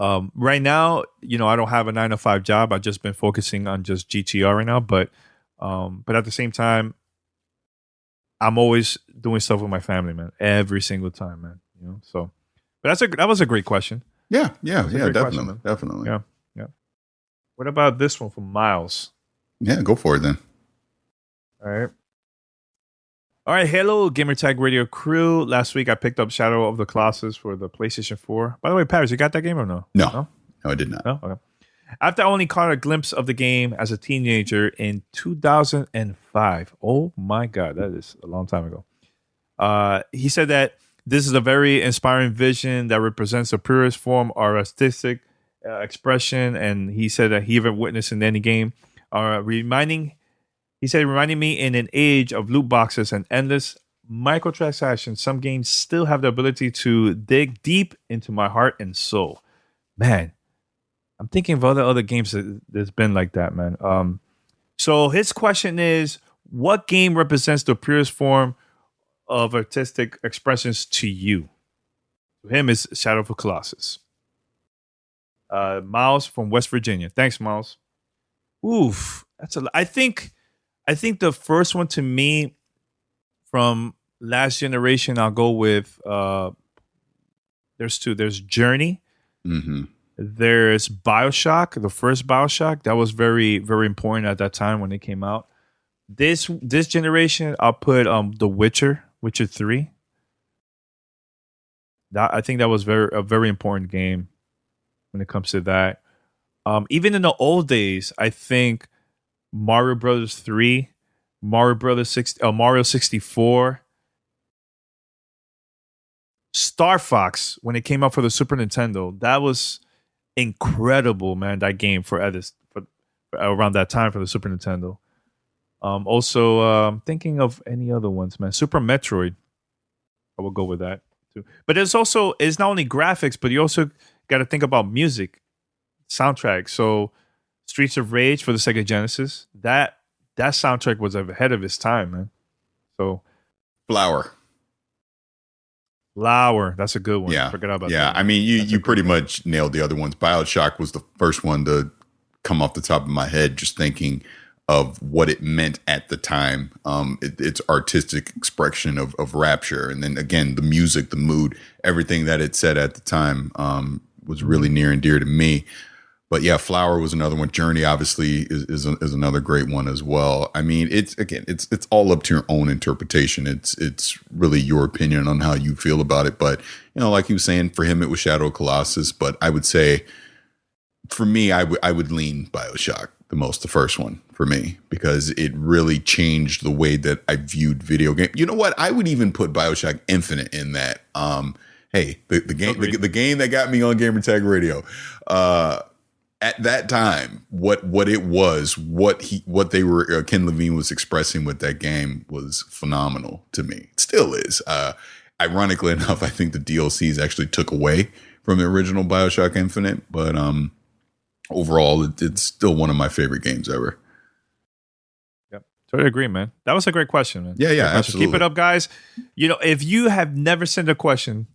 right now, I don't have a 9-to-5 job. I've just been focusing on just GTR right now. But at the same time, I'm always doing stuff with my family, man. Every single time, man. So, but that was a great question. Yeah, definitely. Yeah. What about this one from Miles? Yeah, go for it then. All right, hello, Gamertag Radio crew. Last week I picked up Shadow of the Colossus for the PlayStation 4. By the way, Paris, you got that game or no? No, I did not. No? Okay. After I only caught a glimpse of the game as a teenager in 2005. Oh my God, that is a long time ago. He said that this is a very inspiring vision that represents the purest form of artistic expression. And he said that he even witnessed in any game. Reminding me in an age of loot boxes and endless microtransactions, some games still have the ability to dig deep into my heart and soul. Man, I'm thinking of other games that's been like that, man. So his question is, what game represents the purest form of artistic expressions to you? To him is Shadow of the Colossus. Miles from West Virginia. Thanks, Miles. Oof, I think the first one to me from last generation, I'll go with there's 2. There's Journey. Mm-hmm. There's BioShock, the first BioShock. That was very, very important at that time when it came out. This generation, I'll put The Witcher 3. I think that was a very important game when it comes to that. Even in the old days, I think Mario Brothers 3, Mario 64, Star Fox when it came out for the Super Nintendo. That was incredible, man. That game for around that time for the Super Nintendo. Also, thinking of any other ones, man. Super Metroid, I will go with that too. But it's not only graphics, but you also got to think about music, soundtrack. So Streets of Rage for the Sega Genesis, that soundtrack was ahead of its time, man. So Flower, that's a good one. Yeah, forget about that. Yeah, I mean, you pretty much nailed the other ones. BioShock was the first one to come off the top of my head, just thinking of what it meant at the time. Its artistic expression of rapture, and then again the music, the mood, everything that it said at the time was really near and dear to me. But yeah, Flower was another one. Journey obviously is another great one as well. I mean, it's all up to your own interpretation. It's really your opinion on how you feel about it. But like he was saying, for him it was Shadow of Colossus. But I would say, for me, I would lean BioShock the most, the first one for me, because it really changed the way that I viewed video games. You know what? I would even put BioShock Infinite in that. Hey, the game that got me on Gamertag Radio. at that time, what it was, what they were, Ken Levine was expressing with that game was phenomenal to me. It still is. Ironically enough, I think the DLCs actually took away from the original BioShock Infinite, but overall, it's still one of my favorite games ever. Yep, totally agree, man. That was a great question, man. Yeah, absolutely. Keep it up, guys. If you have never sent a question,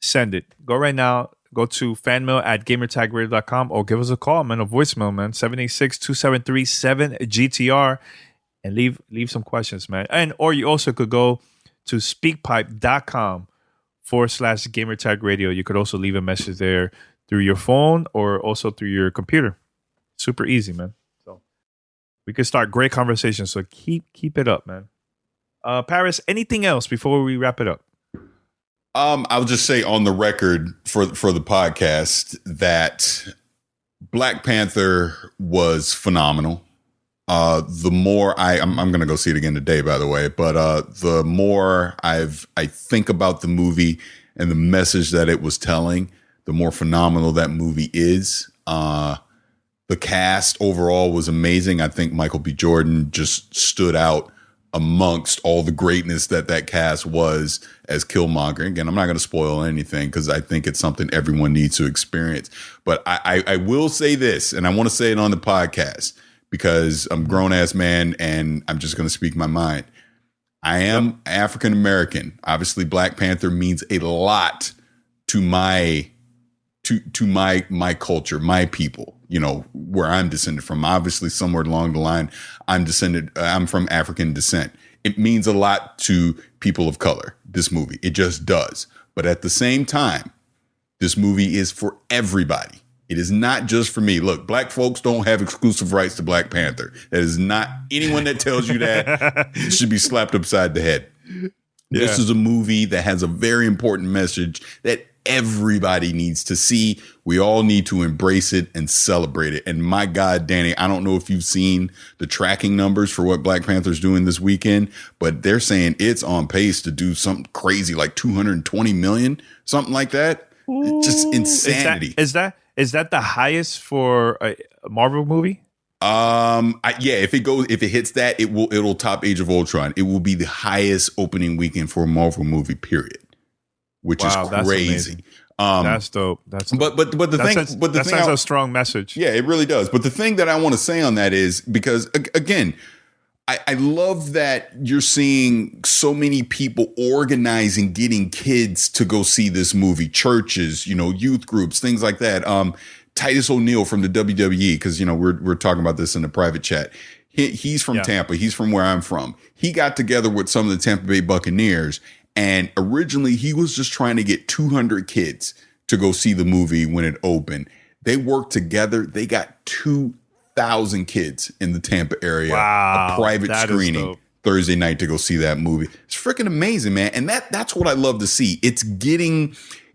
send it. Go right now. Go to fanmail@gamertagradio.com or give us a call, man, a voicemail, man, 786-273-7GTR, and leave some questions, man. Or you also could go to speakpipe.com/gamertagradio. You could also leave a message there through your phone or also through your computer. Super easy, man. So we could start great conversations. So keep it up, man. Paris, anything else before we wrap it up? I'll just say on the record for the podcast that Black Panther was phenomenal. The more I'm going to go see it again today, by the way, but the more I think about the movie and the message that it was telling, the more phenomenal that movie is. The cast overall was amazing. I think Michael B. Jordan just stood out amongst all the greatness that cast was as Killmonger. Again, I'm not going to spoil anything because I think it's something everyone needs to experience. But I will say this, and I want to say it on the podcast because I'm a grown-ass man and I'm just going to speak my mind. I am African American. Obviously, Black Panther means a lot to my culture, my people, where I'm descended from. Obviously, somewhere along the line, I'm from African descent. It means a lot to people of color, this movie. It just does. But at the same time, this movie is for everybody. It is not just for me. Look, black folks don't have exclusive rights to Black Panther. That is not anyone that tells you that should be slapped upside the head. Yeah. This is a movie that has a very important message that everybody needs to see. We all need to embrace it and celebrate it. And my God, Danny, I don't know if you've seen the tracking numbers for what Black Panther's doing this weekend, but they're saying it's on pace to do something crazy like 220 million, something like that. It's just insanity. Is that the highest for a Marvel movie? If it hits that, it'll top Age of Ultron. It will be the highest opening weekend for a Marvel movie, period. Which is crazy. That's dope. That's dope. But the thing sends a strong message. Yeah, it really does. But the thing that I want to say on that is because again, I love that you're seeing so many people organizing, getting kids to go see this movie, churches, youth groups, things like that. Titus O'Neil from the WWE, because we're talking about this in the private chat. He's from Tampa. He's from where I'm from. He got together with some of the Tampa Bay Buccaneers. And originally, he was just trying to get 200 kids to go see the movie when it opened. They worked together. They got 2,000 kids in the Tampa area. Wow, a private screening Thursday night to go see that movie. It's freaking amazing, man. And that's what I love to see. It's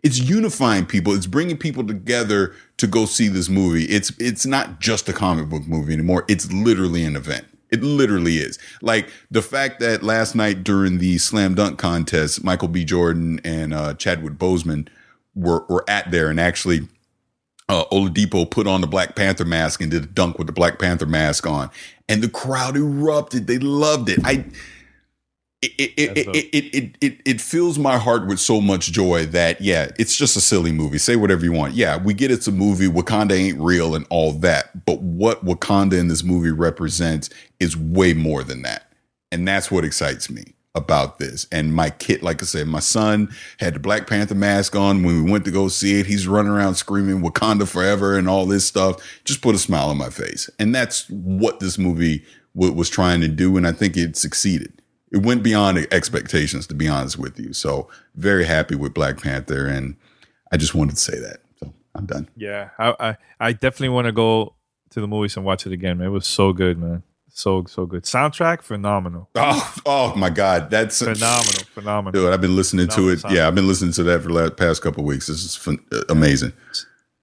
unifying people. It's bringing people together to go see this movie. It's not just a comic book movie anymore. It's literally an event. It literally is. Like the fact that last night during the slam dunk contest, Michael B. Jordan and Chadwick Boseman were at there, and actually Oladipo put on the Black Panther mask and did a dunk with the Black Panther mask on, and the crowd erupted. They loved it. It fills my heart with so much joy that, it's just a silly movie. Say whatever you want. Yeah, we get it's a movie. Wakanda ain't real and all that. But what Wakanda in this movie represents is way more than that. And that's what excites me about this. And my kid, like I said, my son had the Black Panther mask on when we went to go see it. He's running around screaming Wakanda forever and all this stuff. Just put a smile on my face. And that's what this movie was trying to do. And I think it succeeded. It went beyond expectations, to be honest with you. So very happy with Black Panther, and I just wanted to say that. So I'm done. Yeah, I definitely want to go to the movies and watch it again, man. It was so good, man. So good. Soundtrack, phenomenal. Oh my God, that's phenomenal. Dude, I've been listening to it. Yeah, I've been listening to that for the past couple of weeks. This is amazing.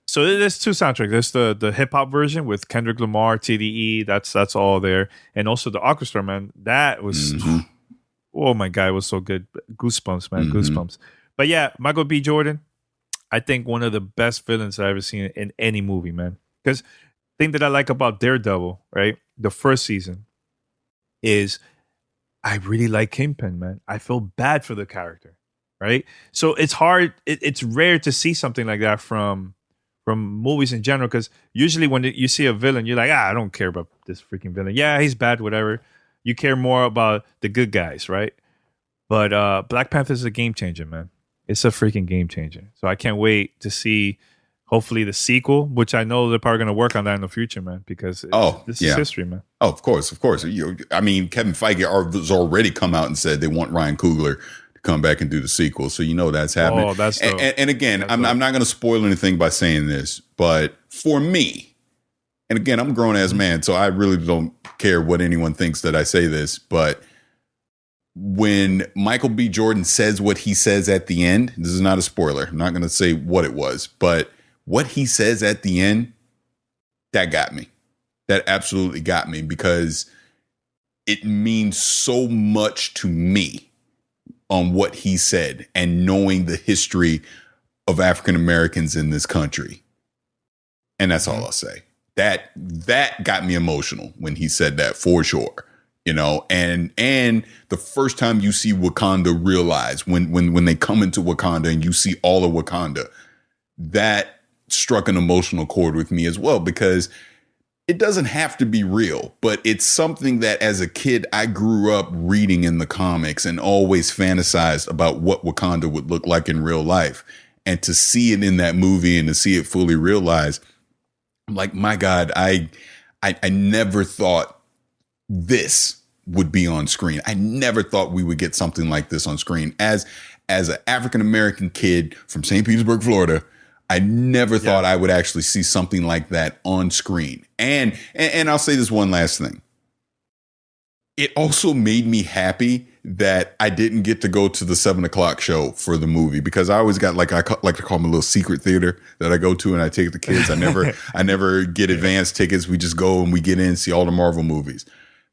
So there's two soundtracks. There's the hip hop version with Kendrick Lamar, TDE. That's all there, and also the orchestra, man. That was. Oh my God, it was so good. Goosebumps, man. Goosebumps. But yeah, Michael B. Jordan, I think one of the best villains I've ever seen in any movie, man. Because thing that I like about Daredevil, right? The first season is I really like Kingpin, man. I feel bad for the character, right? So it's hard. It's rare to see something like that from movies in general, because usually when you see a villain, you're like, I don't care about this freaking villain. Yeah, he's bad, whatever. You care more about the good guys, right? But Black Panther is a game changer, man. It's a freaking game changer. So I can't wait to see, hopefully, the sequel, which I know they're probably going to work on that in the future, man, because this is history, man. Oh, of course. I mean, Kevin Feige has already come out and said they want Ryan Coogler to come back and do the sequel. So that's happening. Oh, that's dope. And again, I'm not going to spoil anything by saying this, but for me, and again, I'm a grown-ass man, so I really don't care what anyone thinks that I say this, but when Michael B. Jordan says what he says at the end, this is not a spoiler. I'm not going to say what it was, but what he says at the end, that got me. That absolutely got me, because it means so much to me on what he said and knowing the history of African Americans in this country. And that's all I'll say. That got me emotional when he said that, for sure. And the first time you see Wakanda realize, when they come into Wakanda and you see all of Wakanda, that struck an emotional chord with me as well, because it doesn't have to be real, but it's something that as a kid, I grew up reading in the comics and always fantasized about what Wakanda would look like in real life. And to see it in that movie and to see it fully realized, I'm like, my God, I never thought this would be on screen. I never thought we would get something like this on screen. As an African-American kid from St. Petersburg, Florida, I never thought I would actually see something like that on screen. And I'll say this one last thing. It also made me happy that I didn't get to go to the 7:00 show for the movie, because I always got I like to call my little secret theater that I go to and I take the kids. I never get advance tickets. We just go and we get in and see all the Marvel movies.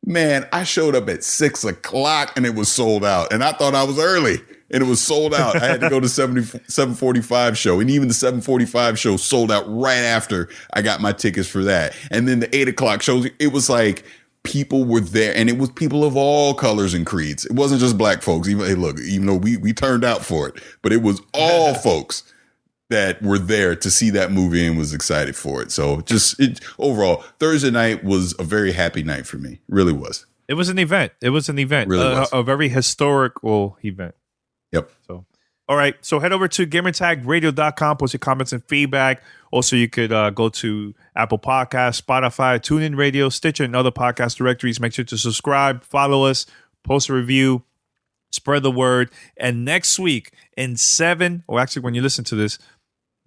Man, I showed up at 6:00 and it was sold out. And I thought I was early and it was sold out. I had to go to 7:45 show. And even the 7:45 show sold out right after I got my tickets for that. And then the 8:00 shows, it was like people were there, and it was people of all colors and creeds. It wasn't just black folks. Even though we turned out for it, but it was all folks that were there to see that movie and was excited for it. So overall, Thursday night was a very happy night for me. Really was. It was an event. Really was. A very historical event. Yep. So, all right. So head over to gamertagradio.com, post your comments and feedback. Also, you could go to Apple Podcasts, Spotify, TuneIn Radio, Stitcher, and other podcast directories. Make sure to subscribe, follow us, post a review, spread the word. And next week when you listen to this,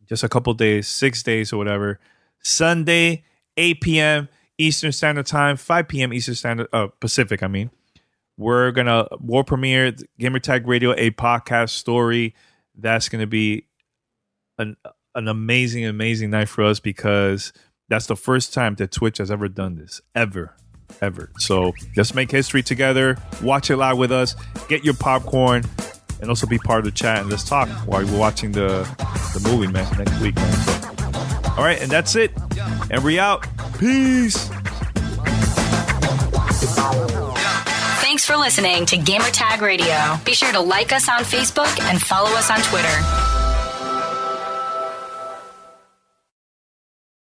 just a couple days, 6 days or whatever, Sunday, 8 p.m. Eastern Standard Time, 5 p.m. Eastern Standard Pacific, we're going to world premiere Gamertag Radio, a podcast story. That's going to be an amazing, amazing night for us, because that's the first time that Twitch has ever done this. Ever. So let's make history together. Watch it live with us. Get your popcorn. And also be part of the chat, and let's talk while we're watching the movie, man, next week, man. So, all right, and that's it. And we out. Peace. Thanks for listening to Gamertag Radio. Be sure to like us on Facebook and follow us on Twitter.